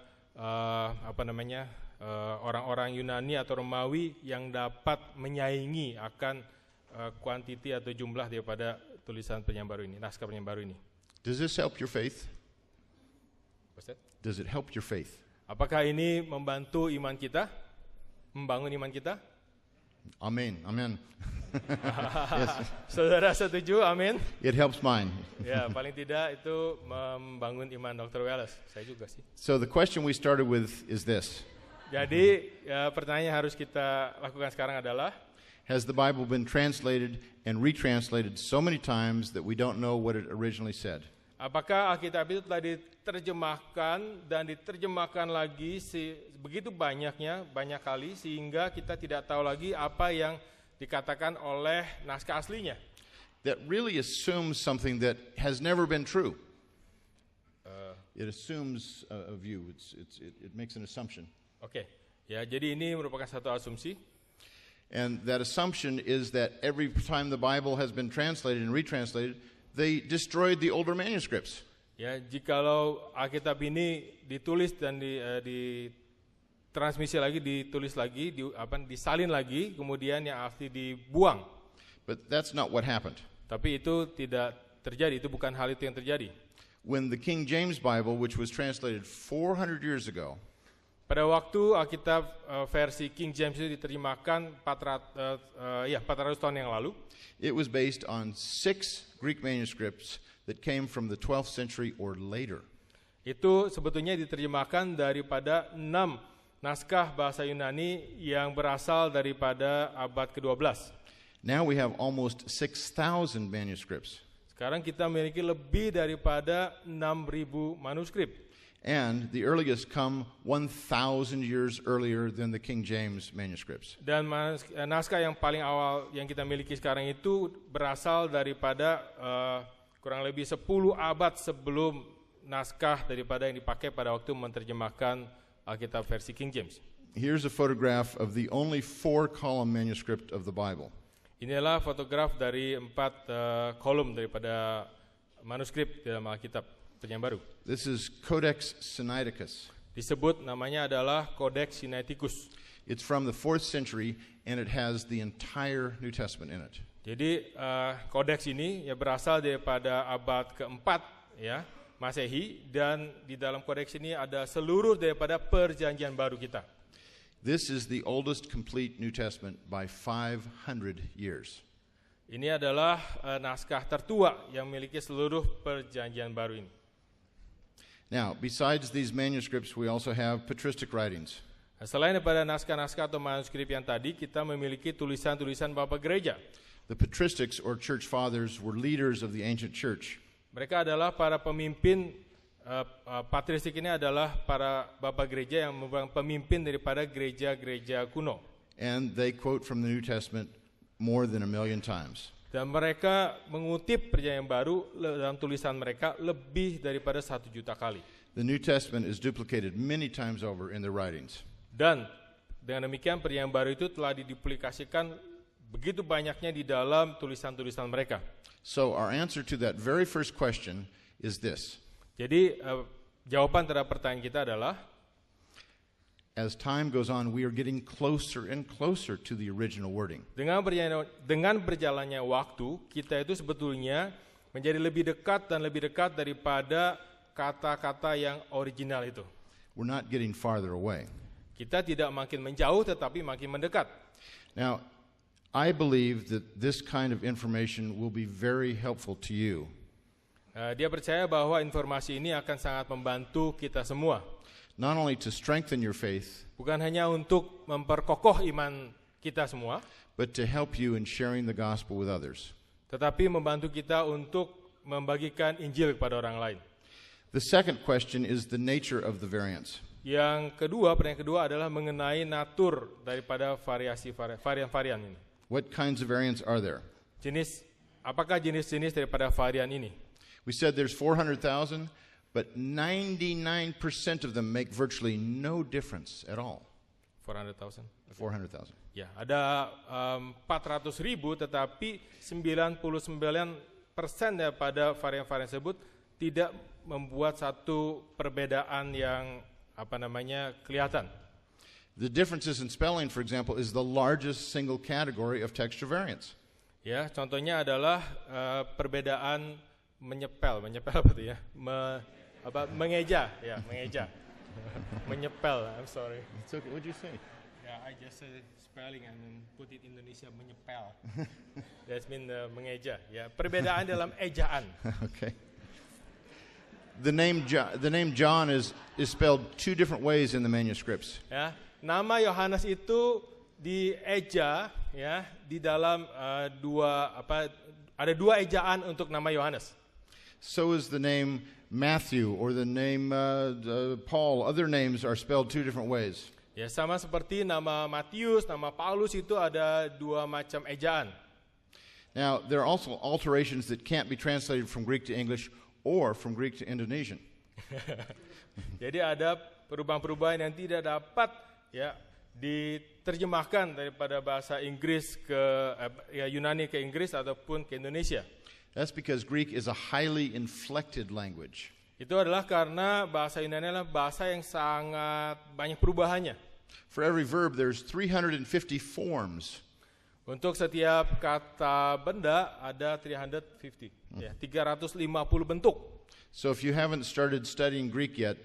orang-orang Yunani atau Romawi yang dapat menyaingi akan kuantiti atau jumlah daripada tulisan Perjanjian Baru ini, naskah Perjanjian Baru ini. Does this help your faith? What's that? Does it help your faith? Apakah ini membantu iman kita? Membangun iman kita? Amen. Amen. Yes. Saudara setuju? Amin. It helps mine. Ya, paling tidak itu membangun iman Dr. Wallace. Saya juga sih. So the question we started with is this. Jadi pertanyaan yang harus kita lakukan sekarang adalah, has the Bible been translated and retranslated so many times that we don't know what it originally said? Apakah Alkitab itu telah diterjemahkan dan diterjemahkan lagi begitu banyak kali sehingga kita tidak tahu lagi apa yang dikatakan oleh naskah aslinya? That really assumes something that has never been true. It assumes a view. It makes an assumption. Oke, ya, jadi ini merupakan satu asumsi. And that assumption is that every time the Bible has been translated and retranslated, they destroyed the older manuscripts. Ya, jikalau Alkitab ini ditulis dan ditransmisi lagi, ditulis lagi, disalin lagi, kemudian yang asli dibuang. But that's not what happened. Tapi itu tidak terjadi, itu bukan hal itu yang terjadi. When the King James Bible, which was translated 400 years ago, pada waktu Alkitab versi King James itu diterjemahkan 400 tahun yang lalu, it was based on 6 Greek manuscripts that came from the 12th century or later. Itu sebetulnya diterjemahkan daripada 6 naskah bahasa Yunani yang berasal daripada abad ke-12. Now we have almost 6,000 manuscripts. Sekarang kita memiliki lebih daripada 6.000 manuskrip. And the earliest come 1,000 years earlier than the King James manuscripts. Dan naskah yang paling awal yang kita miliki sekarang itu berasal daripada kurang lebih 10 abad sebelum naskah daripada yang dipakai pada waktu menerjemahkan Alkitab versi King James. Here's a photograph of the only 4-column manuscript of the Bible. Inilah fotograf dari 4 kolom daripada manuskrip dalam Alkitab Perjanjian Baru. This is Codex Sinaiticus. Disebut namanya adalah Codex Sinaiticus. It's from the 4th century and it has the entire New Testament in it. Jadi kodeks ini ya berasal daripada abad keempat ya Masehi, dan di dalam kodeks ini ada seluruh daripada perjanjian baru kita. This is the oldest complete New Testament by 500 years. Ini adalah naskah tertua yang memiliki seluruh perjanjian baru ini. Now, besides these manuscripts, we also have patristic writings. Selain daripada naskah-naskah atau manuskrip yang tadi, kita memiliki tulisan-tulisan Bapak Gereja. The patristics or church fathers were leaders of the ancient church. Mereka adalah para pemimpin, patristik ini adalah para Bapak Gereja yang merupakan pemimpin daripada gereja-gereja kuno. And they quote from the New Testament more than 1,000,000 times. Dan mereka mengutip perjanjian baru dalam tulisan mereka lebih daripada 1 juta kali. The New Testament is duplicated many times over in their writings. Dan dengan demikian perjanjian baru itu telah diduplikasikan begitu banyaknya di dalam tulisan-tulisan mereka. So our answer to that very first question is this. Jadi jawaban terhadap pertanyaan kita adalah, as time goes on, we are getting closer and closer to the original wording. Dengan berjalannya waktu, kita itu sebetulnya menjadi lebih dekat dan lebih dekat daripada kata-kata yang original itu. We're not getting farther away. Kita tidak makin menjauh tetapi makin mendekat. Now, I believe that this kind of information will be very helpful to you. Dia percaya bahwa informasi ini akan sangat membantu kita semua. Not only to strengthen your faith, bukan hanya untuk memperkokoh iman kita semua, but to help you in sharing the gospel with others. Tetapi membantu kita untuk membagikan Injil kepada orang lain. The second question is the nature of the variants. Pertanyaan kedua adalah mengenai natur daripada varian-varian ini. What kinds of variants are there? Apakah jenis-jenis daripada varian ini? We said there's 400,000, but 99% of them make virtually no difference at all. 400,000? 400,000. Ya, ada 400,000, tetapi 99% daripada varian-varian tersebut tidak membuat satu perbedaan yang kelihatan. The differences in spelling, for example, is the largest single category of texture variants. Ya, contohnya adalah perbedaan menyepel apa itu ya? Mengeja, ya, mengeja. Menyepel, I'm sorry. It's okay. What did you say? Yeah, I just say spelling and then put it Indonesia menyepel. That's mean mengeja. Ya, perbedaan dalam ejaan. Okay. The name John is spelled two different ways in the manuscripts. Ya, nama Yohanes itu dieja ya di dalam ada dua ejaan untuk nama Yohanes. So is the name Matthew or the name Paul. Other names are spelled two different ways. Ya, sama seperti nama Matius, nama Paulus itu ada dua macam ejaan. Now, there are also alterations that can't be translated from Greek to English or from Greek to Indonesian. Jadi ada perubahan-perubahan yang tidak dapat ya diterjemahkan daripada bahasa Inggris ke Yunani ke Inggris ataupun ke Indonesia. That's because Greek is a highly inflected language. Itu adalah karena bahasa Yunani adalah bahasa yang sangat banyak perubahannya. For every verb there's 350 forms. Untuk setiap kata benda ada 350, ya, 350 bentuk. So if you haven't started studying Greek yet,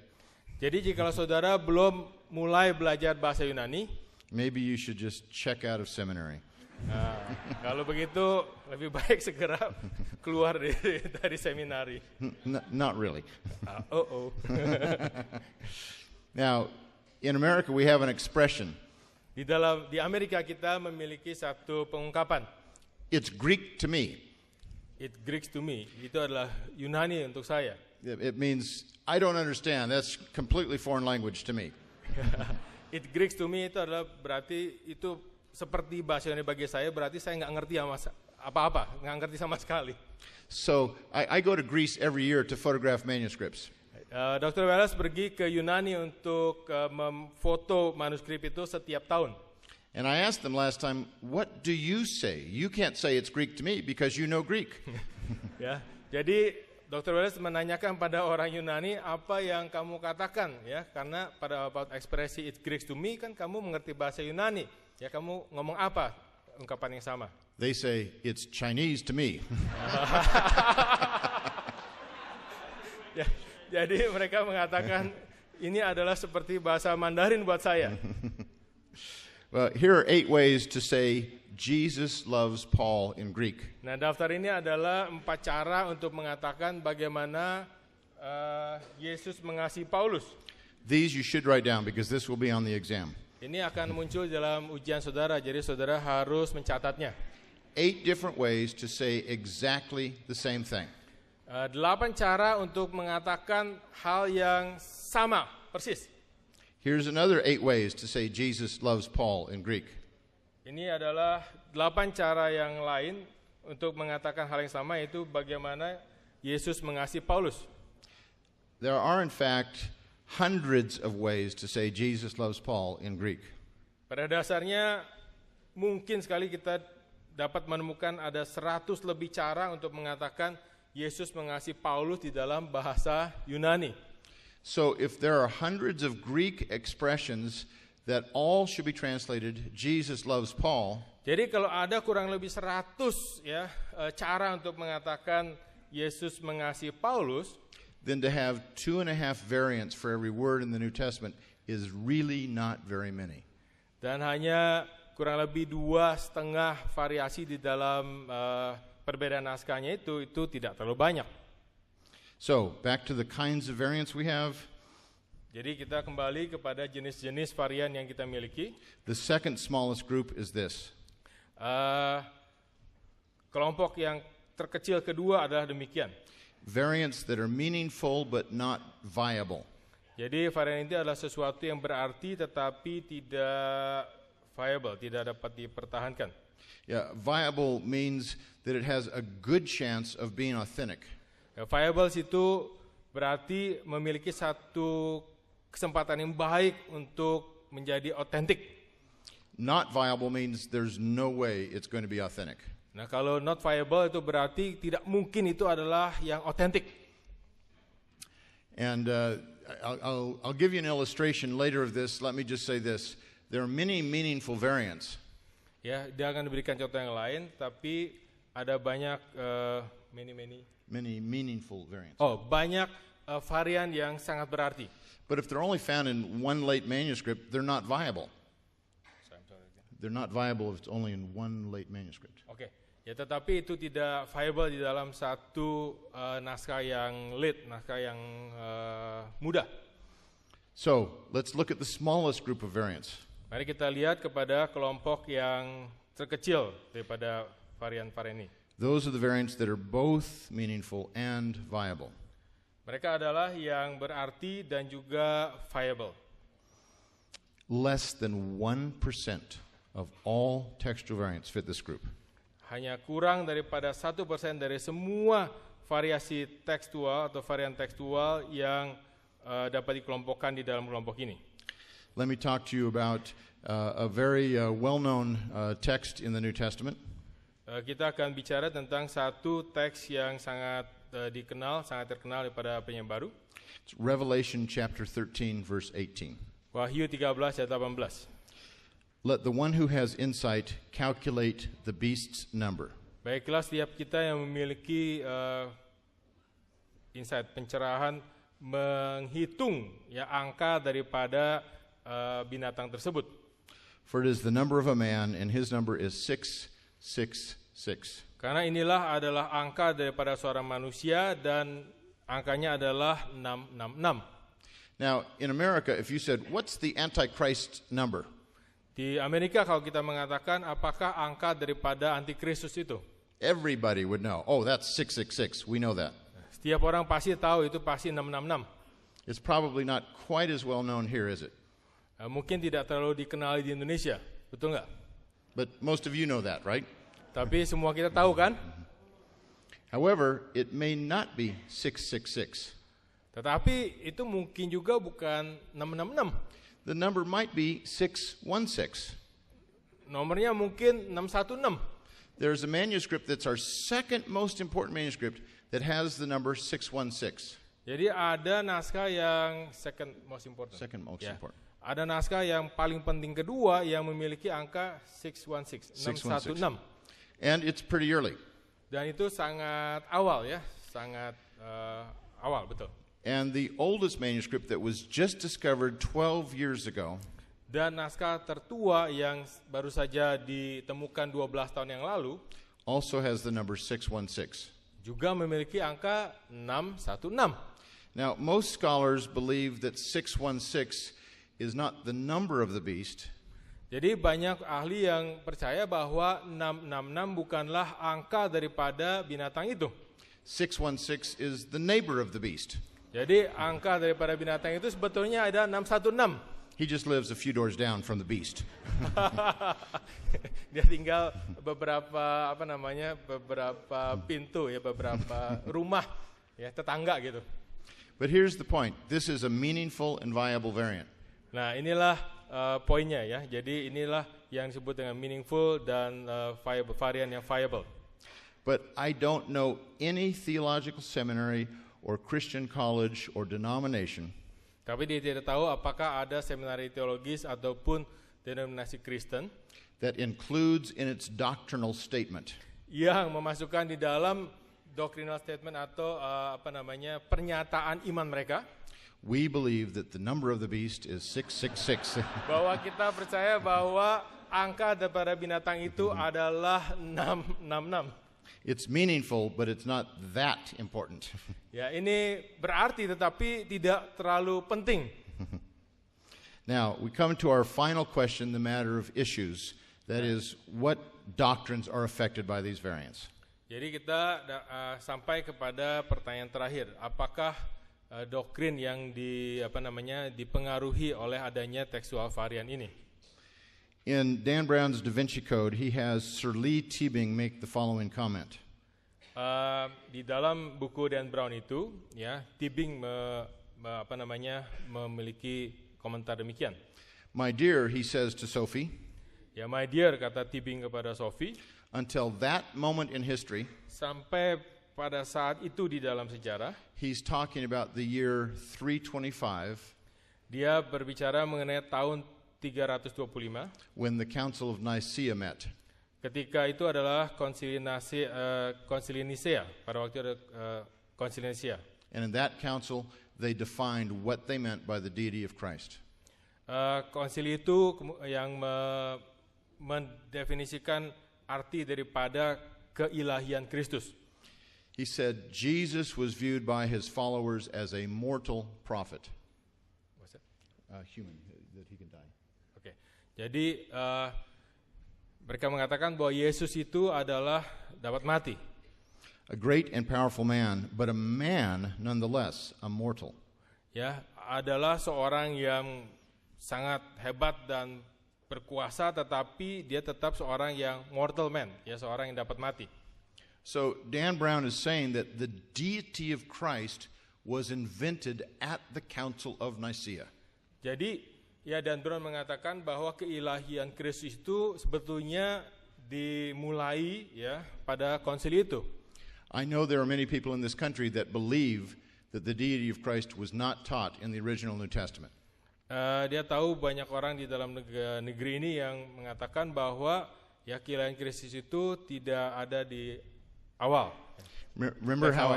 jadi jika saudara belum mulai belajar bahasa Yunani, maybe you should just check out of seminary. Nah, kalau begitu lebih baik segera keluar dari seminari. Not really. Now, in America we have an expression. Di Amerika kita memiliki satu pengungkapan. It's Greek to me. It Greeks to me. Itu adalah Yunani untuk saya. It means I don't understand. That's completely foreign language to me. It Greeks to me itu adalah berarti itu seperti bahasa Yunani bagi saya, berarti saya nggak ngerti apa-apa, nggak ngerti sama sekali. So I go to Greece every year to photograph manuscripts. Dr. Wallace pergi ke Yunani untuk memfoto manuskrip itu setiap tahun. And I asked them last time, what do you say? You can't say it's Greek to me because you know Greek. Ya, jadi Dr. Wallace menanyakan pada orang Yunani, apa yang kamu katakan, ya? Karena pada about ekspresi it Greeks to me kan kamu mengerti bahasa Yunani, ya kamu ngomong apa ungkapan yang sama? They say it's Chinese to me. Ya, jadi mereka mengatakan ini adalah seperti bahasa Mandarin buat saya. Well, here are 8 ways to say Jesus loves Paul in Greek. Nah, daftar ini adalah 4 cara untuk mengatakan bagaimana Yesus mengasihi Paulus. These you should write down because this will be on the exam. Ini akan muncul dalam ujian saudara, jadi saudara harus mencatatnya. 8 different ways to say exactly the same thing. 8 cara untuk mengatakan hal yang sama, persis. Here's another 8 ways to say Jesus loves Paul in Greek. Ini adalah 8 cara yang lain untuk mengatakan hal yang sama, yaitu bagaimana Yesus mengasihi Paulus. There are in fact hundreds of ways to say Jesus loves Paul in Greek. Pada dasarnya mungkin sekali kita dapat menemukan ada 100 lebih cara untuk mengatakan Yesus mengasihi Paulus di dalam bahasa Yunani. So if there are hundreds of Greek expressions that all should be translated Jesus loves Paul, jadi kalau ada kurang lebih 100 ya cara untuk mengatakan Yesus mengasihi Paulus, then to have 2.5 variants for every word in the New Testament is really not very many. Dan hanya kurang lebih 2,5 variasi di dalam perbedaan naskahnya itu tidak terlalu banyak. So, back to the kinds of variants we have. Jadi kita kembali kepada jenis-jenis varian yang kita miliki. The second smallest group is this. Kelompok yang terkecil kedua adalah demikian. Variants that are meaningful but not viable. Jadi varian ini adalah sesuatu yang berarti tetapi tidak viable, tidak dapat dipertahankan. Yeah, viable means that it has a good chance of being authentic. Viable itu berarti memiliki satu kesempatan yang baik untuk menjadi otentik. Not viable means there's no way it's going to be authentic. Nah, kalau not viable itu berarti tidak mungkin itu adalah yang otentik. And I'll give you an illustration later of this. Let me just say this. There are many meaningful variants. Ya, dia akan diberikan contoh yang lain, tapi ada banyak Many meaningful variants. Banyak varian yang sangat berarti. But if they're only found in one late manuscript, they're not viable. They're not viable if it's only in one late manuscript. Oke. Ya, tetapi itu tidak viable di dalam satu naskah yang late, naskah yang muda. So, let's look at the smallest group of variants. Mari kita lihat kepada kelompok yang terkecil daripada varian-varian ini. Those are the variants that are both meaningful and viable. Mereka adalah yang berarti dan juga viable. Less than 1% of all textual variants fit this group. Hanya kurang daripada 1% dari semua variasi tekstual atau varian tekstual yang dapat dikelompokkan di dalam kelompok ini. Let me talk to you about a very well-known text in the New Testament. Kita akan bicara tentang satu teks yang sangat sangat terkenal daripada Perjanjian Baru. It's Revelation chapter 13 verse 18. Wahyu 13 ayat 18. Let the one who has insight calculate the beast's number. Baiklah setiap kita yang memiliki insight, pencerahan, menghitung ya angka daripada binatang tersebut. For it is the number of a man, and his number is 666. Karena inilah adalah angka daripada seorang manusia dan angkanya adalah 666. Now, in America, if you said, what's the Antichrist number? Di Amerika kalau kita mengatakan apakah angka daripada antikristus itu? Everybody would know. Oh, that's 666. We know that. Setiap orang pasti tahu itu pasti 666. It's probably not quite as well known here, is it? Mungkin tidak terlalu dikenali di Indonesia, betul nggak? But most of you know that, right? Tapi semua kita tahu kan? However, it may not be 666. Tetapi itu mungkin juga bukan 666. The number might be 616. Nomornya mungkin 616. There's a manuscript that's our second most important manuscript that has the number 616. Jadi ada naskah yang second most important. Second most important. Ada naskah yang paling penting kedua yang memiliki angka 616, 616. And it's pretty early. Dan itu sangat awal ya, sangat awal, betul. And the oldest manuscript that was just discovered 12 years ago. Dan naskah tertua yang baru saja ditemukan 12 tahun yang lalu also has the number 616. Juga memiliki angka 616. Now, most scholars believe that 616 is not the number of the beast. Jadi banyak ahli yang percaya bahwa 666 bukanlah angka daripada binatang itu. 616 is the neighbor of the beast. Jadi angka daripada binatang itu sebetulnya ada 616. He just lives a few doors down from the beast. Dia tinggal beberapa pintu ya, beberapa rumah ya, tetangga gitu. But here's the point. This is a meaningful and viable variant. Nah, inilah poinnya ya. Jadi inilah yang disebut dengan meaningful dan varian yang viable. But I don't know any theological seminary or Christian college or denomination Tapi dia tidak tahu apakah ada seminari teologis ataupun denominasi Kristen that includes in its doctrinal statement yang memasukkan di dalam doctrinal statement atau pernyataan iman mereka. We believe that the number of the beast is 666. Bahwa kita percaya bahwa angka daripada binatang itu adalah 666. It's meaningful, but it's not that important. Ya, ini berarti tetapi tidak terlalu penting. Now, we come to our final question, the matter of issues. That is, what doctrines are affected by these variants? Jadi kita sampai kepada pertanyaan terakhir, apakah doktrin yang dipengaruhi oleh adanya tekstual varian ini? In Dan Brown's Da Vinci Code, he has Sir Lee Teabing make the following comment. Di dalam buku Dan Brown itu, ya, Teabing memiliki komentar demikian. My dear, he says to Sophie. Ya, my dear, kata Teabing kepada Sophie. Until that moment in history, sampai pada saat itu di dalam sejarah, he's talking about the year 325. Dia berbicara mengenai tahun 325 when the Council of Nicaea met. Ketika itu adalah konsili Nicea, pada waktu ada konsili Nicea. And in that council they defined what they meant by the deity of Christ. Konsili itu yang mendefinisikan arti daripada keilahian Kristus. He said Jesus was viewed by his followers as a mortal prophet. What's that? Human, that he can die. Okay. Jadi mereka mengatakan bahwa Yesus itu adalah dapat mati. A great and powerful man, but a man nonetheless, a mortal. Ya, adalah seorang yang sangat hebat dan berkuasa, tetapi dia tetap seorang yang mortal man, ya, seorang yang dapat mati. So Dan Brown is saying that the deity of Christ was invented at the Council of Nicaea. Jadi, ya, Dan Brown mengatakan bahwa keilahian Kristus itu sebetulnya dimulai, ya, pada konsili itu. I know there are many people in this country that believe that the deity of Christ was not taught in the original New Testament. Dia tahu banyak orang di dalam negeri ini yang mengatakan bahwa ya keilahian Kristus itu tidak ada di awal. Remember how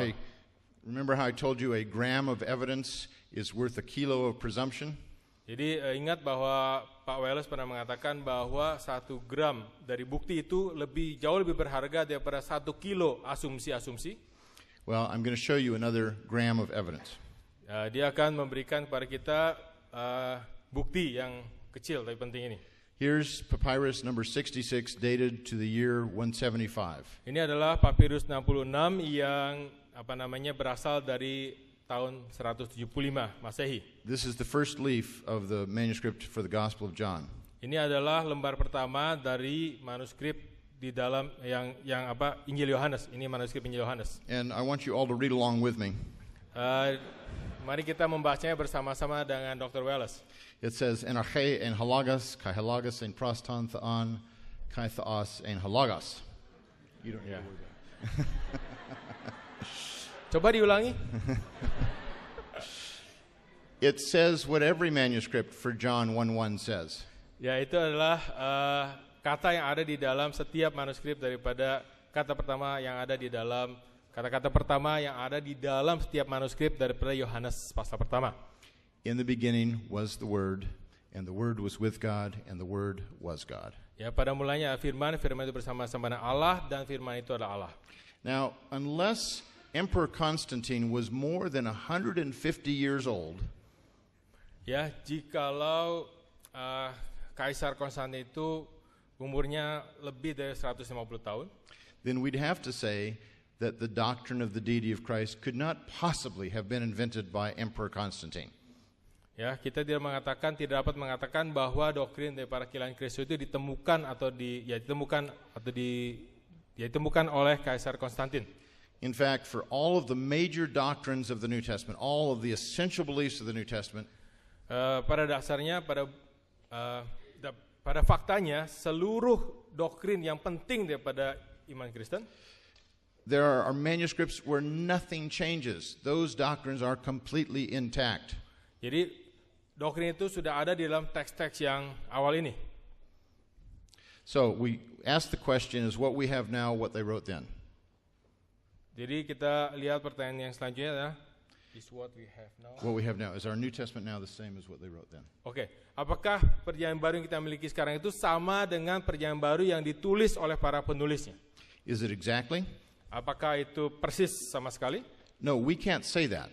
I told you a gram of evidence is worth a kilo of presumption? Jadi ingat bahwa Pak Welles pernah mengatakan bahwa 1 gram dari bukti itu jauh lebih berharga daripada 1 kilo asumsi-asumsi. Well, I'm going to show you another gram of evidence. Dia akan memberikan kepada kita bukti yang kecil tapi penting ini. Here's papyrus number 66 dated to the year 175. Ini adalah papirus 66 yang berasal dari tahun 175 Masehi. This is the first leaf of the manuscript for the Gospel of John. Ini adalah lembar pertama dari manuskrip di dalam Injil Yohanes. Ini manuskrip Injil Yohanes. And I want you all to read along with me. Mari kita membahasnya bersama-sama dengan Dr. Welles. It says, "En arche en halagas, kai halagas en prostan theon, kai theos en halagas." You don't Yeah. know that. Coba diulangi. It says what every manuscript for John 1:1 says. Ya, itu adalah kata yang ada di dalam setiap manuskrip daripada kata pertama yang ada di dalam kata-kata pertama yang ada di dalam setiap manuskrip daripada Yohanes pasal pertama. In the beginning was the Word, and the Word was with God, and the Word was God. Ya, pada mulanya firman itu bersama-sama dengan Allah, dan firman itu adalah Allah. Now, unless Emperor Constantine was more than 150 years old, ya, jikalau Kaisar Konstantin itu umurnya lebih dari 150 tahun, then we'd have to say that the doctrine of the deity of Christ could not possibly have been invented by Emperor Constantine. ya, kita tidak dapat mengatakan bahwa doktrin daripada keilahian Kristus itu ditemukan oleh Kaisar Konstantin. In fact, for all of the major doctrines of the New Testament, all of the essential beliefs of the New Testament, pada dasarnya, pada faktanya, seluruh doktrin yang penting daripada iman Kristen, there are manuscripts where nothing changes. Those doctrines are completely intact. Jadi doktrin itu sudah ada di dalam teks-teks yang awal ini. So we ask the question, is what we have now what they wrote then? Jadi kita lihat pertanyaan yang selanjutnya adalah, is what we have now? What we have now, is our New Testament now the same as what they wrote then? Oke, apakah perjanjian baru yang kita miliki sekarang itu sama dengan perjanjian baru yang ditulis oleh para penulisnya? Is it exactly? Apakah itu persis sama sekali? No, we can't say that.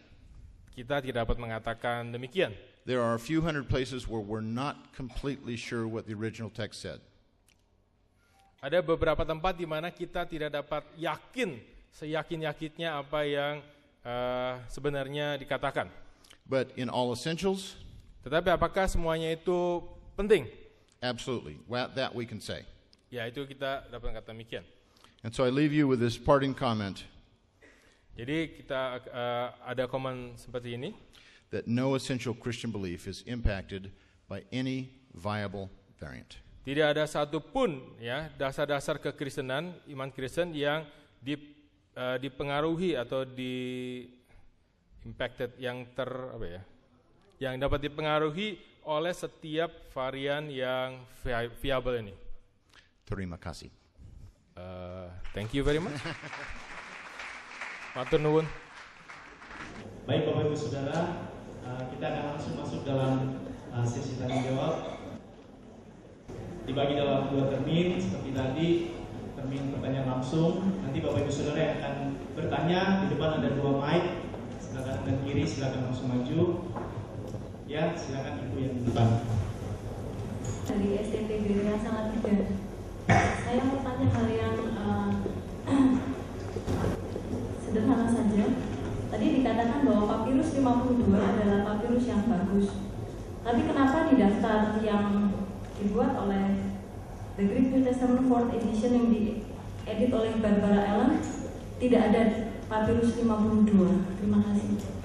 Kita tidak dapat mengatakan demikian. There are a few hundred places where we're not completely sure what the original text said. Ada beberapa tempat di mana kita tidak dapat seyakin-yakinnya apa yang sebenarnya dikatakan. But in all essentials, Tetapi apakah semuanya itu penting? absolutely. That we can say. Ya, itu kita dapat mengatakan demikian. And so I leave you with this parting comment Jadi kita ada komen seperti ini, that no essential Christian belief is impacted by any viable variant. tidak ada satupun ya dasar-dasar kekristenan, iman Kristen yang dipengaruhi atau impacted yang dapat dipengaruhi oleh setiap varian yang viable ini. Terima kasih. Thank you very much. Matur nuwun. Baik Bapak Ibu Saudara, kita akan langsung masuk dalam sesi tanya jawab. Dibagi dalam 2 termin seperti tadi, termin pertanyaan langsung. Nanti Bapak Ibu Saudara yang akan bertanya, di depan ada 2 mic, silakan ke kiri, silakan langsung maju. Ya, silakan Ibu yang di depan. Dari STT Gereja Sangat Tiga, saya mau tanya hal yang sederhana saja. Tadi dikatakan bahwa papirus 52 adalah papirus yang bagus. Tapi kenapa di daftar yang dibuat oleh The Greek New Testament 4th Edition yang diedit oleh Barbara Allen tidak ada papirus 52? Terima kasih.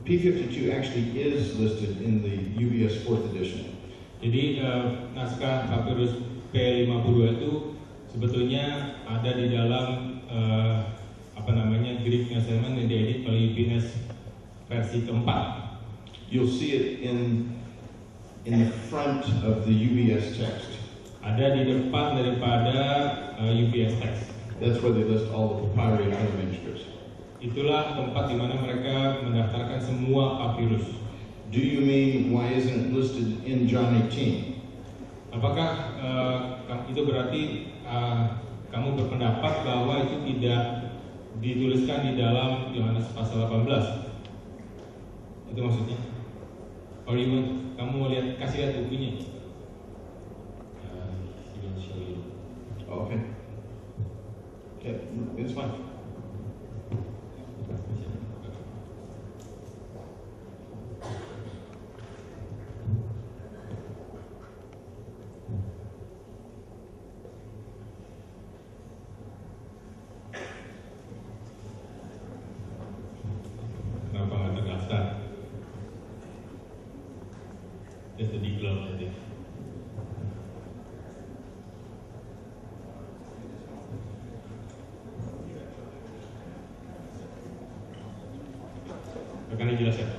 P52 actually is listed in the UBS 4th edition. Jadi naskah papirus P52 itu sebetulnya ada di dalam Greek New Testament yang diedit oleh UBS versi keempat. You'll see it in the front of the UBS text. Ada di depan daripada UBS text. That's where they list all the papyri and other manuscripts. Itulah tempat di mana mereka mendaftarkan semua papirus. Do you mean why isn't it listed in John 18? Apakah itu berarti kamu berpendapat bahwa itu tidak dituliskan di dalam Yohanes pasal 18? Itu maksudnya? Kalau kamu mau kasih lihat bukunya. Okay. Okay, it's fine. Akan dijelaskan.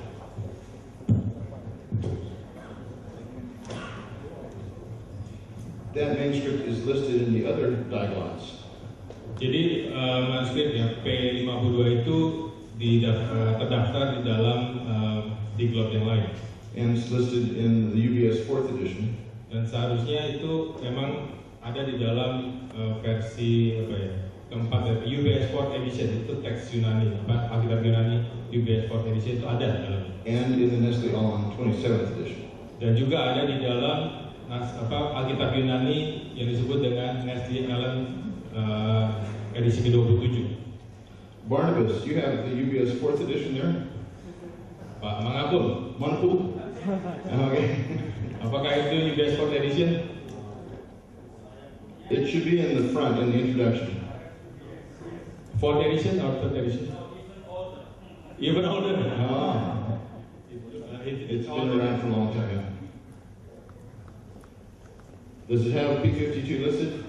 That manuscript is listed in the other diglots. Jadi manuskrip ya P52 itu terdaftar di dalam diglot yang lain. And it's listed in the UBS 4th edition. Dan seharusnya itu memang ada di dalam versi apa ya, keempat dari UBS 4th edition itu teks Yunani, Alkitab Yunani UBS 4th edition itu ada di dalam. And in the Nestle Aland 27th edition. Dan juga ada di dalam Alkitab Yunani yang disebut dengan Nestle Aland edisi ke-27. Barnabas, you have the UBS 4th edition there? Pak Mangapul. Okay. Apakah itu UBS 4th edition? It should be in the front in the introduction. 4th edition or 3rd edition? Even older. Ah. It's been around for a long time, yeah. Does it have P52 listed?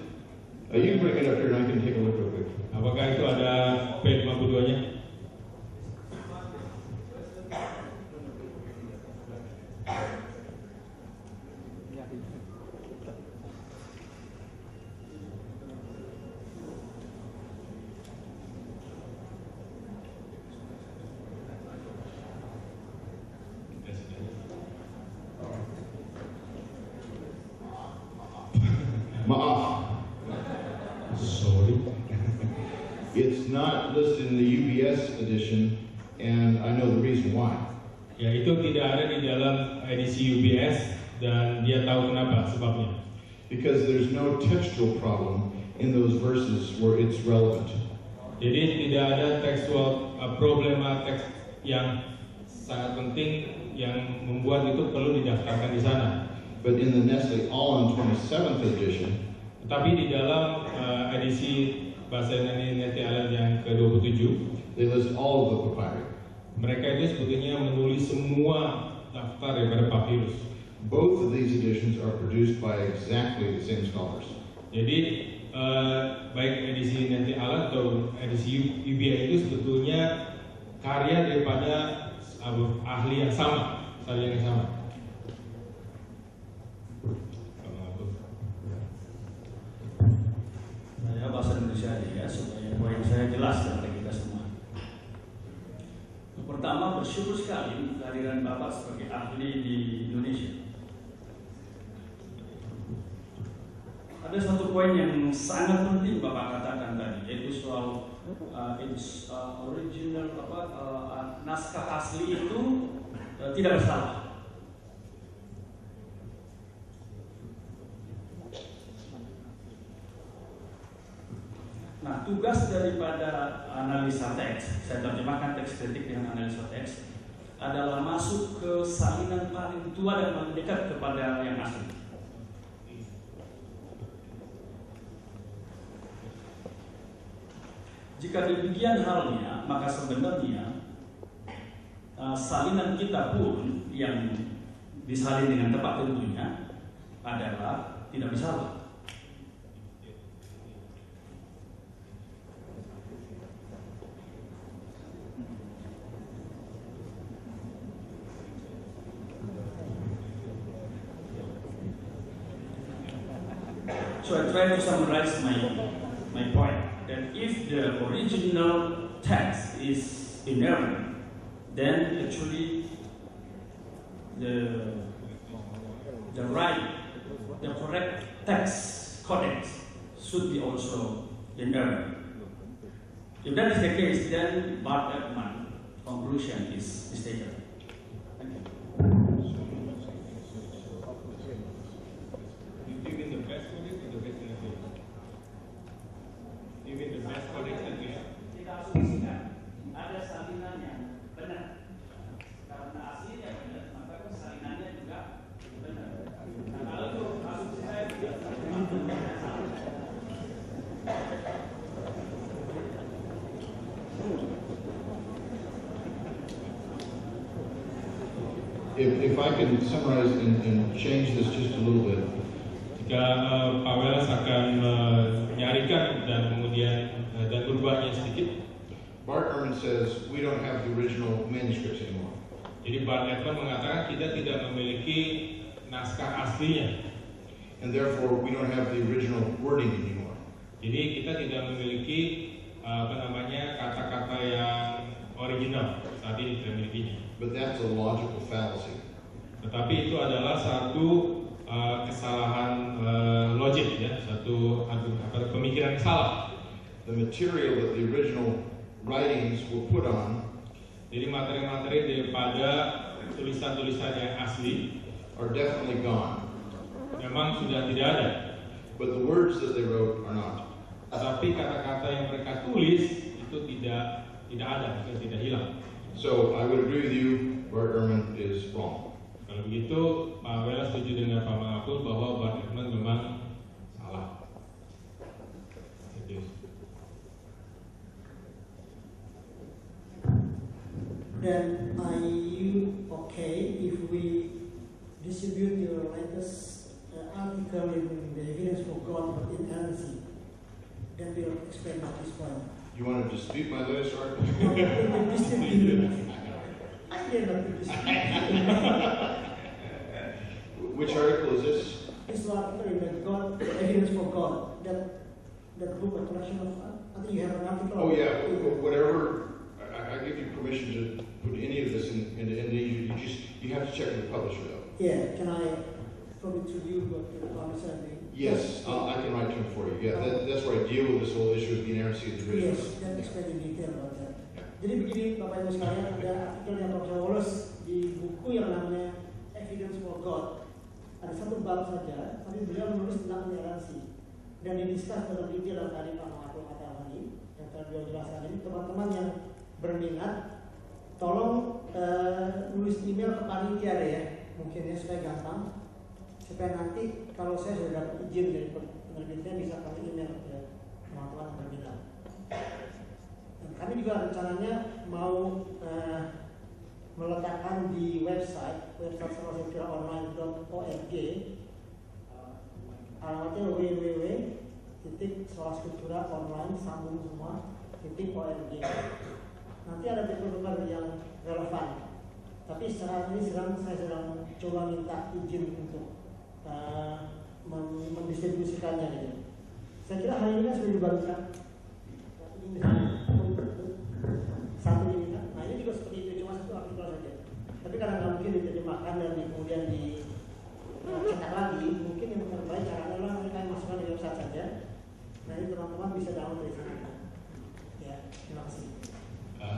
You can bring it up here and I can take a look real quick. Apakah itu ada P52-nya? Sorry. It's not listed in the UBS edition, and I know the reason why. Ya, itu tidak ada di dalam edisi UBS dan dia tahu kenapa sebabnya. Because there's no textual problem in those verses where it's relevant. Jadi tidak ada tekstual problema teks yang sangat penting yang membuat itu perlu didaftarkan di sana. But in the Nestle Aland 27th edition, tetapi di dalam edisi bahasa Yunani Nestle Aland yang ke-27, they list all of the papyri. Mereka itu sebetulnya menulis semua daftar daripada papirus. Both of these editions are produced by exactly the same scholars. Jadi baik edisi Nestle Aland atau edisi UBS itu sebetulnya karya daripada ahli yang sama, salin yang sama. Saya bahasa Indonesia aja ya supaya poin saya jelas kepada kita semua. Pertama, bersyukur sekali kehadiran Bapak sebagai ahli di Indonesia. Ada satu poin yang sangat penting Bapak katakan tadi, yaitu soal original naskah asli itu tidak bersalah. Nah, tugas daripada analisa teks, saya terjemahkan teks kritik dengan analisa teks, adalah masuk ke salinan paling tua dan paling dekat kepada yang asli. Jika demikian halnya, maka sebenarnya salinan kita pun yang disalin dengan tepat tentunya adalah tidak bersalah. So I try to summarize my point that if the original text is inerrant, then actually the correct text codex should be also inerrant. If that is the case, then Bart Ehrman conclusion is mistaken. If I can summarize and change this just a little bit. Jika Pak Welles akan menyarikan dan kemudian dan berubahnya sedikit. Bart Ehrman says we don't have the original manuscripts anymore. Jadi Bart Ehrman mengatakan kita tidak memiliki naskah aslinya. And therefore we don't have the original wording anymore. Jadi kita tidak memiliki kata-kata yang original, saat ini tidak memilikinya. But that's a logical fallacy. Tetapi itu adalah satu kesalahan logik, ya, satu pemikiran yang salah. The material that the original writings were put on, jadi materi-materi daripada tulisan-tulisan yang asli are definitely gone. Memang sudah tidak ada. But the words that they wrote are not. Tetapi kata-kata yang mereka tulis itu tidak ada, tidak hilang. So I would agree with you, Bart Ehrman is wrong. Kalau begitu, Pak Wela setuju dengan Pak Mangapul bahwa Bart Ehrman memang salah. Then are you okay if we distribute your latest article in the Evidence for God but in inerrancy? Then we'll explain at this point. You want to dispute my latest article? No, we'll distribute. I dare not to distribute. Which article is this? This article in the God, the Evidence for God. That book, a collection of. I think you have an article. Oh yeah, whatever. I give you permission to put any of this in you have to check with the publisher though. Yeah, can I probably to you what the publisher may? Yes, I can write to him for you. Yeah, that's where I deal with this whole issue of the inerrancy of the original. Yes, that explain in detail about that. Jadi begini, Bapak Ibu sekalian, ada artikel yang Profesor Wallace di buku yang namanya Evidence for God. Ada satu bab saja, tapi beliau menulis tentang inerransi dan didiskus dalam detail yang tadi Pak Mangapul katakan tadi, yang tadi beliau jelaskan ini. Teman-teman yang berminat, tolong nulis email ke panitia deh ya, mungkin ya supaya gampang, supaya nanti kalau saya sudah dapat izin dari penerbitnya bisa kami email ke teman-teman yang berminat. Dan kami juga rencananya mau meletakkan di website sekolahskulturaonline.org, alamatnya www.sekolahskulturaonline.org. Nanti ada paper-paper yang relevan. Tapi sekarang ini saya sedang coba minta izin untuk mendistribusikannya. Gitu. Saya kira hari ini kan sudah dibagikan. Satu ini kan. Nah ini juga seperti itu, cuma satu artikel saja. Tapi karena nggak mungkin diterjemahkan dan kemudian dicetak lagi, mungkin yang terbaik caranya adalah mereka masukkan di website saja. Nah ini teman-teman bisa download dari sana. Ya, terima kasih.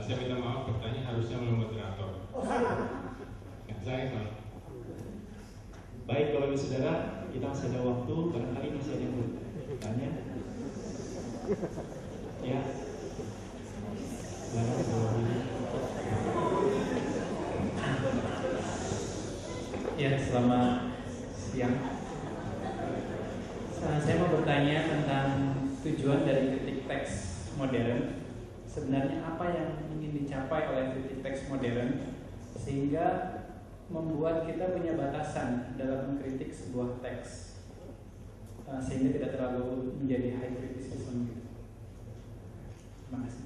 Saya minta maaf, pertanyaan harusnya melalui moderator. Oh, saya. Saya salah. Baik, Bapak Ibu Saudara, kita masih ada waktu, barangkali masih ada yang bertanya. Ya. Ya, selamat siang. Saya mau bertanya tentang tujuan dari kritik teks modern. Sebenarnya apa yang ingin dicapai oleh kritik teks modern sehingga membuat kita punya batasan dalam mengkritik sebuah teks sehingga tidak terlalu menjadi high criticism. Terima kasih.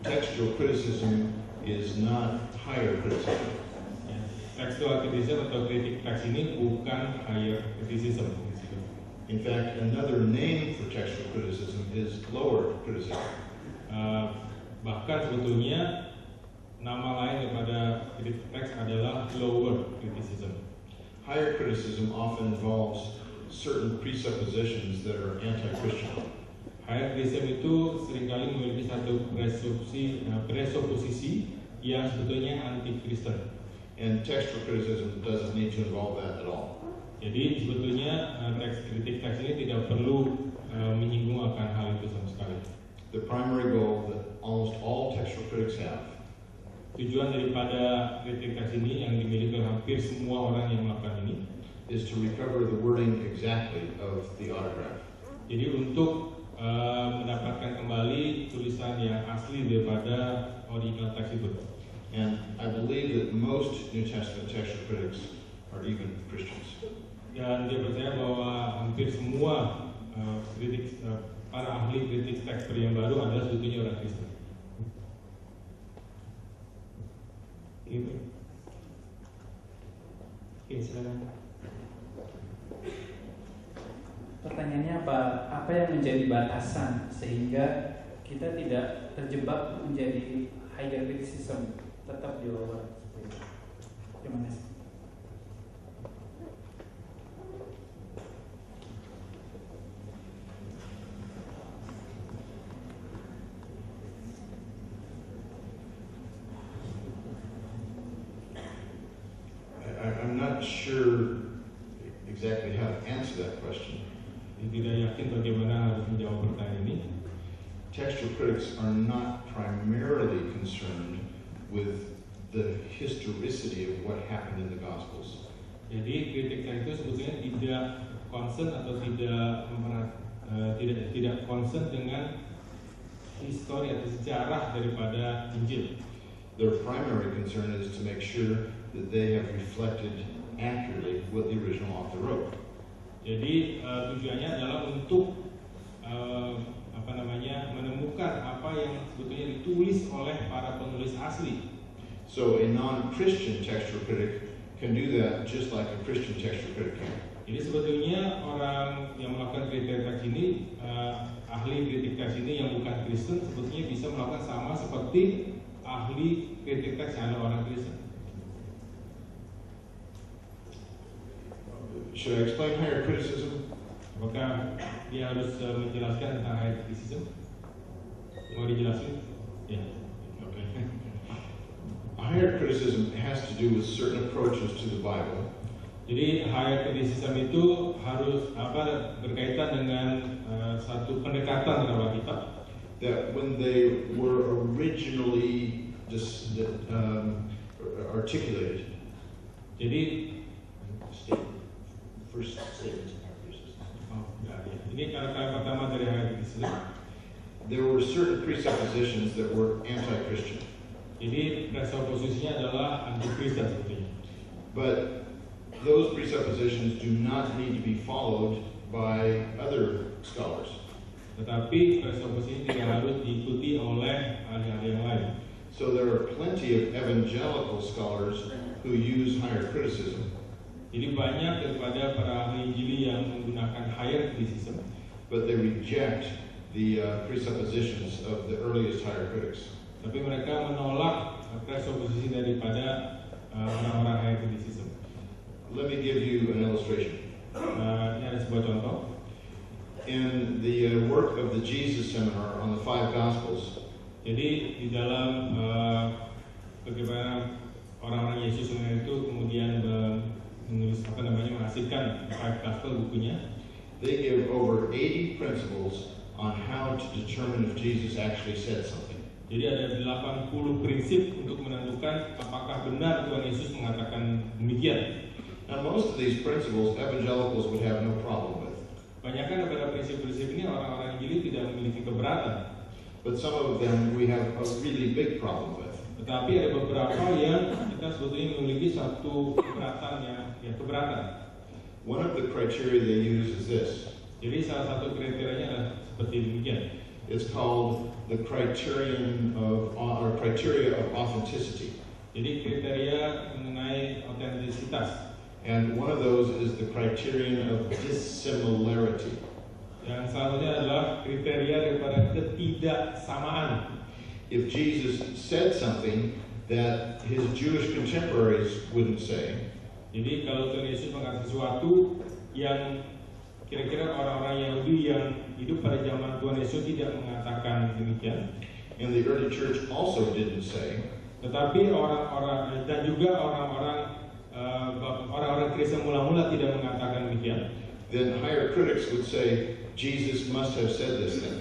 Textual criticism is not higher criticism. Textual criticism atau kritik teks ini bukan higher criticism. In fact, another name for textual criticism is lower criticism. Bahkan sebetulnya nama lain daripada kritik teks adalah lower criticism. Higher criticism often involves certain presuppositions that are anti-Christian. Higher criticism itu seringkali memiliki satu presupposisi yang sebetulnya anti-Kristen. And textual criticism doesn't need to involve that at all. Jadi sebetulnya kritik teks ini tidak perlu menyinggung akan hal itu sama sekali. The primary goal that almost all textual critics have. Tujuan daripada kritik teks ini yang dimiliki oleh hampir semua orang yang melakukan ini is to recover the wording exactly of the autograph. Jadi untuk mendapatkan kembali tulisan tulisan yang asli daripada original teks itu. And I believe that most New Testament textual critics are even Christians. Dan dia percaya bahwa hampir semua para ahli kritik teks Perjanjian Baru adalah sebetulnya orang Kristen. Oke, silakan. Pertanyaannya apa yang menjadi batasan sehingga kita tidak terjebak menjadi higher criticism, tetap di bawah? Terima kasih. I'm not sure exactly how to answer that question. Tidak yakin bagaimana harus menjawab pertanyaan ini. Textual critics are not primarily concerned with the historicity of what happened in the Gospels. Jadi kritik teks itu sebetulnya tidak concern atau tidak concern dengan histori atau sejarah daripada Injil. Their primary concern is to make sure that they have reflected accurately what the original author wrote. Jadi tujuannya adalah untuk menemukan apa yang sebetulnya ditulis oleh para penulis asli. So a non-Christian textual critic can do that just like a Christian textual critic can. Jadi sebetulnya orang yang melakukan kritik teks ini, ahli kritik teks ini yang bukan Kristen sebetulnya bisa melakukan sama seperti ahli kritik teks yang adalah orang Kristen. Should I explain higher criticism? Apakah dia harus menjelaskan tentang higher criticism? Mau dijelasin? Ya. Okay. Higher criticism has to do with certain approaches to the Bible. Jadi higher criticism itu harus berkaitan dengan satu pendekatan terhadap Alkitab. That when they were originally articulated. Jadi first statement of criticism. Ini kata-kata pertama dari higher criticism. There were certain presuppositions that were anti-Christian. Jadi presupposisinya adalah anti-Kristen sebetulnya. But those presuppositions do not need to be followed by other scholars. Tetapi presupposisi tidak harus diikuti oleh ahli-ahli yang lain. So there are plenty of evangelical scholars who use higher criticism. Jadi banyak daripada para ahli Injili yang menggunakan higher criticism, but they reject the presuppositions of the earliest higher critics. Tapi mereka menolak presupposisi daripada orang-orang higher criticism. Let me give you an illustration. Ini ada sebuah contoh. In the work of the Jesus Seminar on the Five Gospels. Jadi di dalam bagaimana orang-orang Yesus Seminar itu kemudian menulis mengasihkan Five Gospel bukunya. They give over 80 principles on how to determine if Jesus actually said something. Jadi ada 80 prinsip untuk menentukan apakah benar Tuhan Yesus mengatakan demikian. Now most of these principles evangelicals would have no problem with. Banyakkan daripada prinsip-prinsip ini orang-orang Injili tidak memiliki keberatan. But some of them we have a really big problem with. Tetapi ada beberapa yang kita sebetulnya memiliki satu keberatan One of the criteria they use is this. Jadi salah satu kriterianya adalah seperti demikian. It's called the criteria of authenticity. Jadi kriteria mengenai autentisitas. And one of those is the criterion of dissimilarity. Yang salah satunya adalah kriteria daripada ketidaksamaan. If Jesus said something that his Jewish contemporaries wouldn't say, jadi kalau Tuhan Yesus mengatakan sesuatu yang kira-kira orang-orang Yahudi yang hidup pada zaman Tuhan Yesus tidak mengatakan demikian, and the early church also didn't say, tetapi orang-orang dan juga orang-orang Kristen mula-mula tidak mengatakan demikian, then higher critics would say Jesus must have said this then.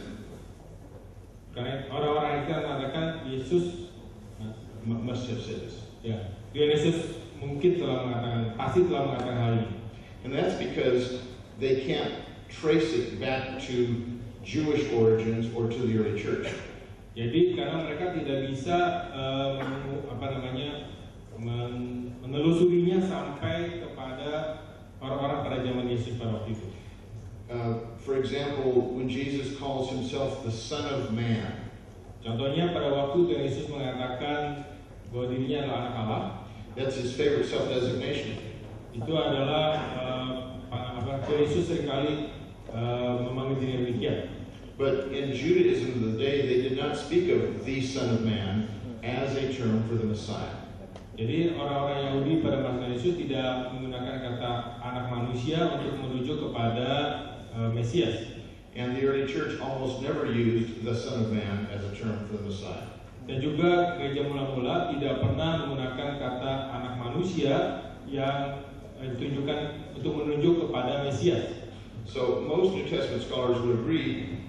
Karena orang-orang itu mengatakan Yesus must have said this. Ya, Yesus mungkin pasti telah mengatakan hal ini. And that's because they can't trace it back to Jewish origins or to the early church. Jadi karena mereka tidak bisa menelusurinya sampai kepada orang-orang pada zaman Yesus pada waktu itu. For example, when Jesus calls himself the Son of Man, contohnya pada waktu Tuhan Yesus mengatakan bahwa dirinya adalah anak Allah, that's his favorite self-designation. Itu adalah Tuhan Yesus seringkali memanggil dirinya demikian. But in Judaism of the day, they did not speak of the Son of Man as a term for the Messiah. Jadi orang-orang Yahudi pada masa Yesus tidak menggunakan kata anak manusia untuk merujuk kepada Mesias. And the early church almost never used the Son of Man as a term for the Messiah. Dan juga gereja mula-mula tidak pernah menggunakan kata anak manusia yang ditunjukkan untuk menunjuk kepada Mesias. So most New Testament scholars would agree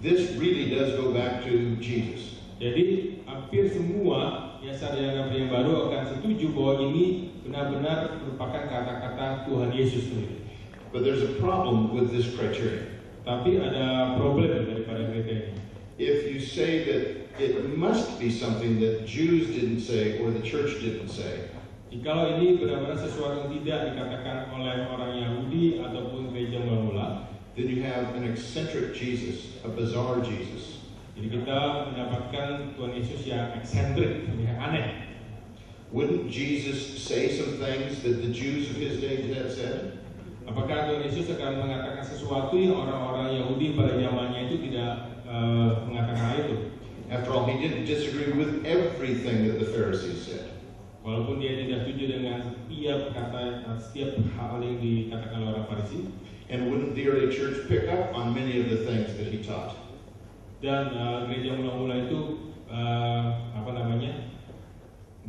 this really does go back to Jesus. Jadi hampir semua yang sarjana yang baru akan setuju bahwa ini benar-benar merupakan kata-kata Tuhan Yesus sendiri. But there's a problem with this criterion. Tapi ada problem daripada kriteria ini. If you say that it must be something that Jews didn't say or the church didn't say, jikalau ini benar-benar sesuatu yang tidak dikatakan oleh orang Yahudi ataupun gereja mula-mula, then you have an eccentric Jesus, a bizarre Jesus. Jadi kita mendapatkan Tuhan Yesus yang eksentrik, yang aneh. Wouldn't Jesus say some things that the Jews of his day had said? Apakah Tuhan Yesus akan mengatakan sesuatu yang orang-orang Yahudi pada zamannya itu tidak mengatakan hal itu? After all, he didn't disagree with everything that the Pharisees said. Walaupun dia tidak setuju dengan setiap hal yang dikatakan oleh orang Farisi. And wouldn't the early church pick up on many of the things that he taught? Dan gereja mula-mula itu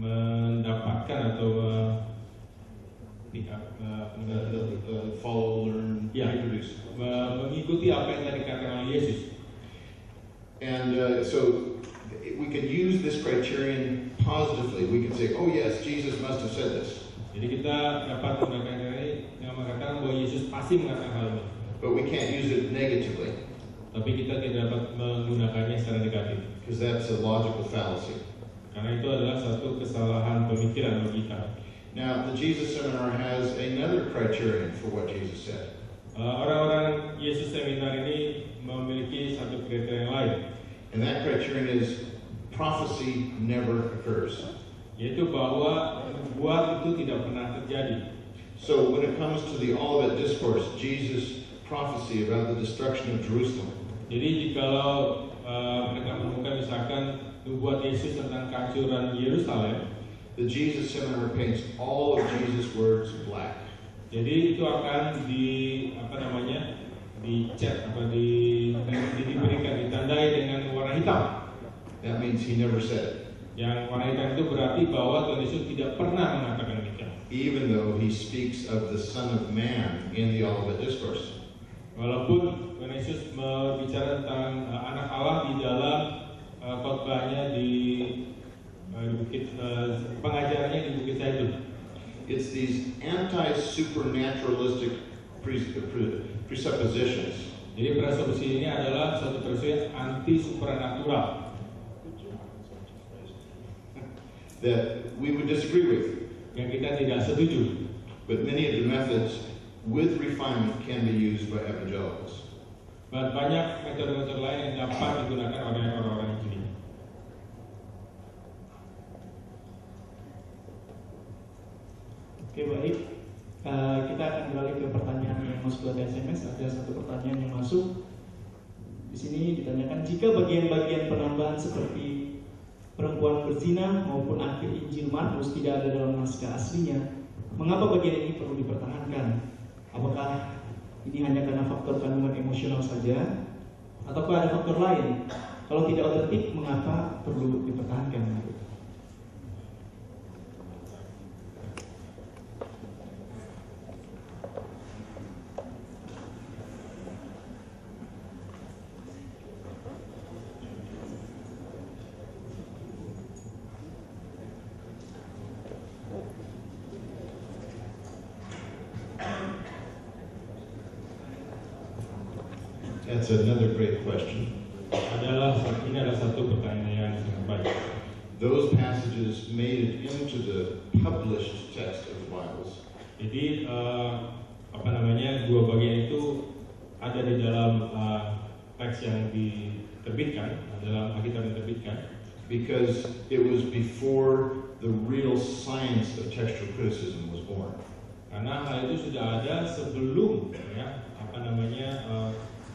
mendapatkan atau follow, learn, reproduce. Mengikuti apa yang tadi dikatakan oleh Yesus. And so we can use this criterion positively. We can say, oh yes, Jesus must have said this. Jadi kita dapat menggunakan ini yang mengatakan bahwa Yesus pasti mengatakan hal ini. But we can't use it negatively. Tapi kita tidak dapat menggunakannya secara negatif. Because that's a logical fallacy. Karena itu adalah satu kesalahan pemikiran logika. Now, the Jesus Seminar has another criterion for what Jesus said. Orang-orang Yesus Seminar ini memiliki satu kriteria yang lain. And that criterion is prophecy never occurs. Yaitu bahwa nubuat itu tidak pernah terjadi. So when it comes to the Olivet Discourse, Jesus' prophecy about the destruction of Jerusalem. Jadi jikalau mereka menemukan misalkan nubuat Yesus tentang kehancuran Yerusalem, the Jesus Seminar paints all of Jesus' words black. Jadi itu akan diberikan ditandai dengan warna hitam. That means he never said it. Yang warna hitam itu berarti bahwa Tuhan Yesus tidak pernah mengatakan demikian. Even though he speaks of the Son of Man in the Olivet Discourse. Walaupun Tuhan Yesus berbicara tentang anak Allah di dalam khotbahnya di bukit pengajarannya di Bukit Zaitun. It's these anti-supernaturalistic presuppositions. Jadi presuppose ini adalah suatu presuppose anti supranatural that we would disagree with. Yang kita tidak setuju. But many of the methods with refinement can be used by evangelicals. Banyak metode-metode lain yang dapat digunakan oleh orang-orang Injil. Oke, baik. Kita akan beralih ke pertanyaan yang masuk dari SMS. Ada satu pertanyaan yang masuk. Di sini ditanyakan, jika bagian-bagian penambahan seperti perempuan berzina maupun akhir Injil Markus tidak ada dalam naskah aslinya, mengapa bagian ini perlu dipertahankan? Apakah ini hanya karena faktor kandungan emosional saja, ataukah ada faktor lain? Kalau tidak otentik, mengapa perlu dipertahankan? That's another great question. Ini adalah satu pertanyaan those passages made it into the published text of the Bibles. Jadi dua bagian itu ada di dalam teks yang diterbitkan, dalam Alkitab yang diterbitkan. Because it was before the real science of textual criticism was born. Karena hal itu sudah ada sebelum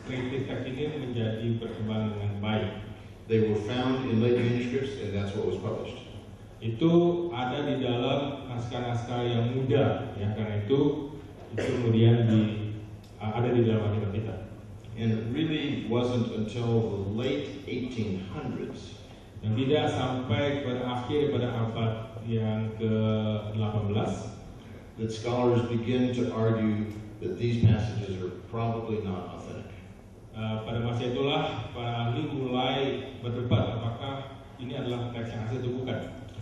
kritik teks ini menjadi berkembang dengan baik. They were found in late manuscripts, and that's what was published. Itu ada di dalam naskah-naskah yang muda, ya, karena itu kemudian ada di dalam Alkitab kita. And it really wasn't until the late 1800s. Dan tidak sampai berakhir pada abad yang ke-18 that scholars begin to argue that these passages are probably not authentic. Pada masa itulah para ahli mulai berdebat apakah ini adalah teks yang asli atau bukan.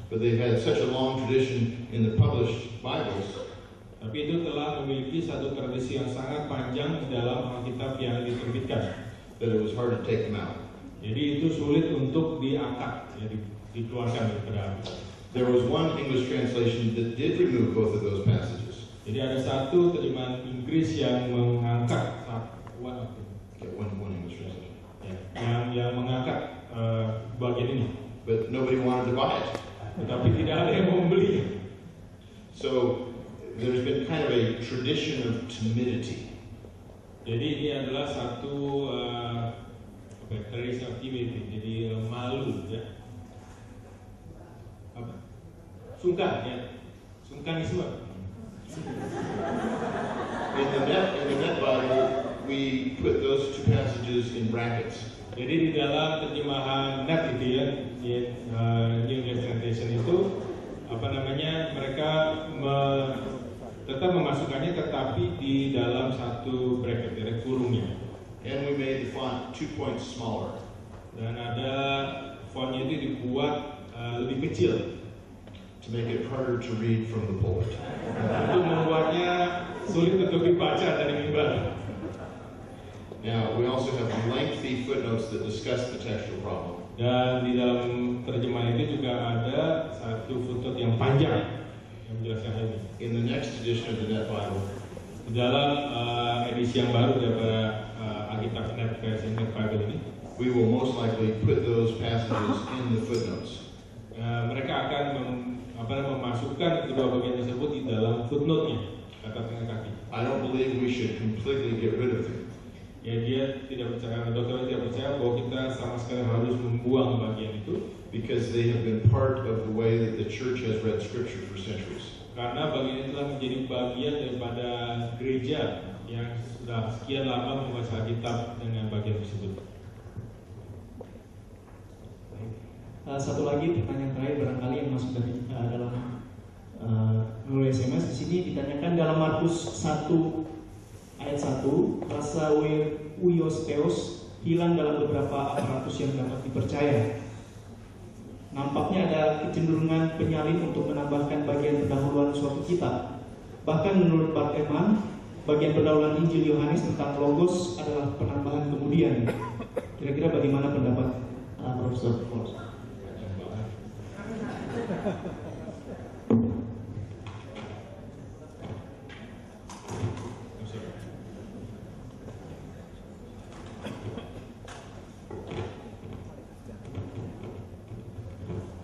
But they had such a long tradition in the published Bibles. Tapi itu telah memiliki satu tradisi yang sangat panjang di dalam Alkitab yang diterbitkan. That it was hard to take them out. Jadi itu sulit untuk diangkat, ya, dikeluarkan daripada Alkitab. There was one English translation that did remove both of those passages. Jadi ada satu terjemahan Inggris yang mengangkat one English translation. Yang mengangkat bagian ini. But nobody wanted to buy it. Tetapi tidak ada yang mau membeli. So there's been kind of a tradition of timidity. Jadi ini adalah satu tradition of timidity. Jadi malu, ya. Sungkan, ya. Sungkanisme. In the Net Bible, we put those two passages in brackets. Jadi di dalam terjemahan Net itu, ya, New English Translation itu, mereka tetap memasukkannya tetapi di dalam satu bracket, ya, kurungnya. And we made the font 2 points smaller. Dan ada fontnya itu dibuat lebih kecil. To make it harder to read from the pulpit. Untuk membuatnya sulit untuk dibaca dari mimbar. Now, we also have lengthy footnotes that discuss the textual problem. Dan di dalam terjemahan itu juga ada satu footnote yang panjang yang menjelaskan hal ini. In the next edition of the Net Bible, di dalam edisi yang baru daripada Alkitab Net versi Net Bible ini, we will most likely put those passages in the footnotes. Mereka akan memasukkan kedua bagian tersebut di dalam footnote-nya, kata tengah kaki. I don't believe we should completely get rid of them. Ya, dia tidak percaya, dokter tidak percaya bahwa kita sama sekali harus membuang bagian itu. Because they have been part of the way that the church has read Scripture for centuries. Karena bagian itu telah menjadi bagian daripada gereja yang sudah sekian lama membaca Alkitab dengan bagian tersebut. Satu lagi pertanyaan terakhir barangkali yang masuk dari dalam melalui SMS di sini ditanyakan dalam Markus 1 ayat 1, rasa uios theos hilang dalam beberapa aparatus yang dapat dipercaya. Nampaknya ada kecenderungan penyalin untuk menambahkan bagian pendahuluan suatu kitab. Bahkan menurut Bart Ehrman, bagian pendahuluan Injil Yohanes tentang Logos adalah penambahan kemudian. Kira-kira bagaimana pendapat Profesor Paulus?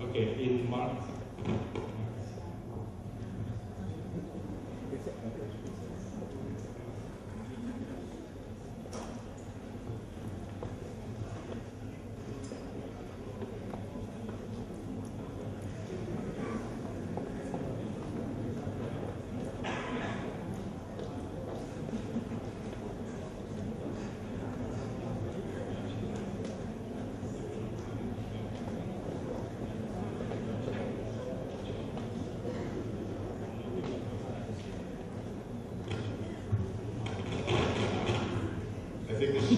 Okay, in Mark.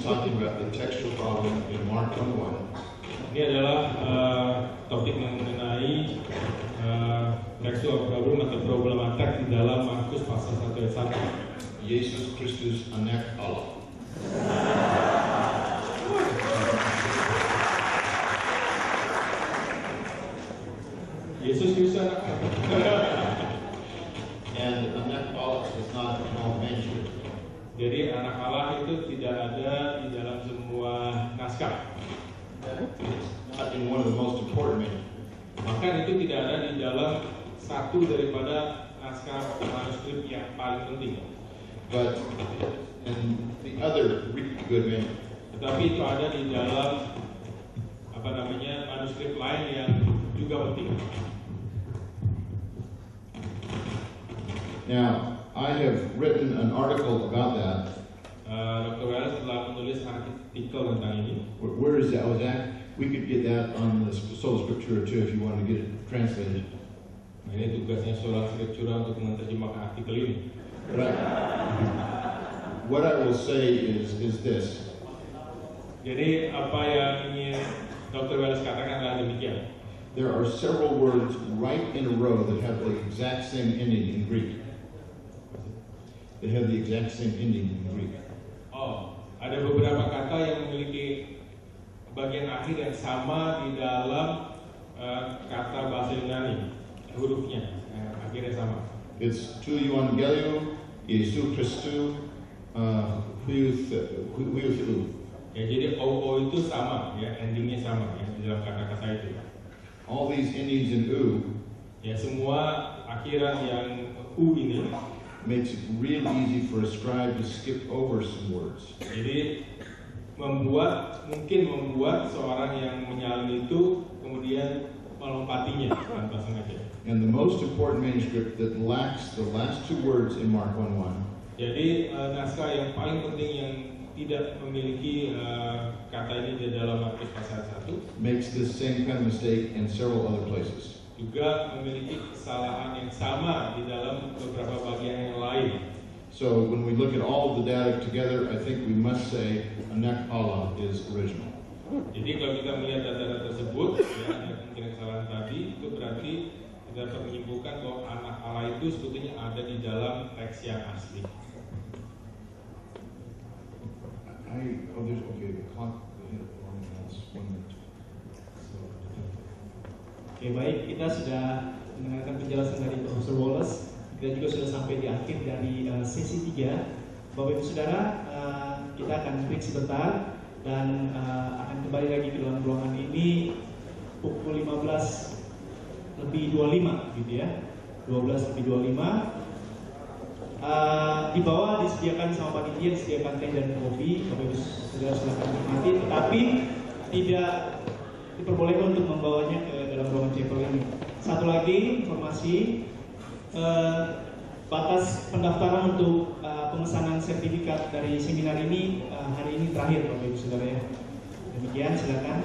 Talking about the textual problem in Mark 1:1. Ini adalah topik mengenai textual problem atau problematik di dalam Markus pasal 1 ayat 1. Yesus Kristus anak Allah. Yesus Kristus anak Allah. And anak Allah is not in all manuscripts. Jadi anak Allah itu tidak ada di dalam semua naskah. Not in one of the most important manuscripts. Bahkan itu tidak ada di dalam satu daripada naskah manuskrip yang paling penting. But in the other really good manuscripts. Tetapi itu ada di dalam manuskrip lain yang juga penting. Now, I have written an article about that. Dr. Wells telah menulis artikel tentang ini. Where is that? We could get that on the Sola Scriptura too if you want to get it translated. Nah, ini tugasnya Sola Scriptura untuk menerjemahkan artikel ini. Right. What I will say is this. Jadi apa yang ingin Dr. Wells katakan adalah demikian. There are several words right in a row that have the exact same ending in Greek. They have the exact same ending in Greek. Oh, ada beberapa kata yang memiliki bagian akhir yang sama di dalam kata bahasa Yunani, hurufnya akhirnya sama. It's tu euangeliou, Yesus Kristus, huiuthelu. Ya, jadi o itu sama, ya, endingnya sama ya di dalam kata-kata itu. All these endings in u, ya semua akhiran yang u ini makes it real easy for a scribe to skip over some words. Jadi mungkin membuat seorang yang menyalin itu kemudian melompatinya tanpa sengaja. And the most important manuscript that lacks the last two words in Mark 1:1. Jadi naskah yang paling penting yang tidak memiliki kata ini di dalam Markus pasal 1 makes this same kind of mistake in several other places. Juga memiliki kesalahan yang sama di dalam beberapa bagian yang lain. So when we look at all of the data together, I think we must say Anak Allah is original. Jadi kalau kita melihat data-data tersebut, ya, ada kemungkinan kesalahan tadi, itu berarti kita dapat menyimpulkan bahwa anak Allah itu sebetulnya ada di dalam teks yang asli. The clock. Oke, baik, kita sudah mendengarkan penjelasan dari Profesor Wallace. Kita juga sudah sampai di akhir dari sesi 3. Bapak Ibu Saudara, kita akan break sebentar dan akan kembali lagi ke dalam ruangan ini pukul 15:25 gitu ya. 12:25. Di bawah disediakan sama panitia, disediakan teh dan kopi. Bapak Ibu Saudara silakan nikmati, tetapi tidak diperbolehkan untuk membawanya ke dalam ruangan chapel ini. Satu lagi informasi, batas pendaftaran untuk pemesanan sertifikat dari seminar ini hari ini terakhir Bapak Ibu Saudara ya. Demikian, silakan.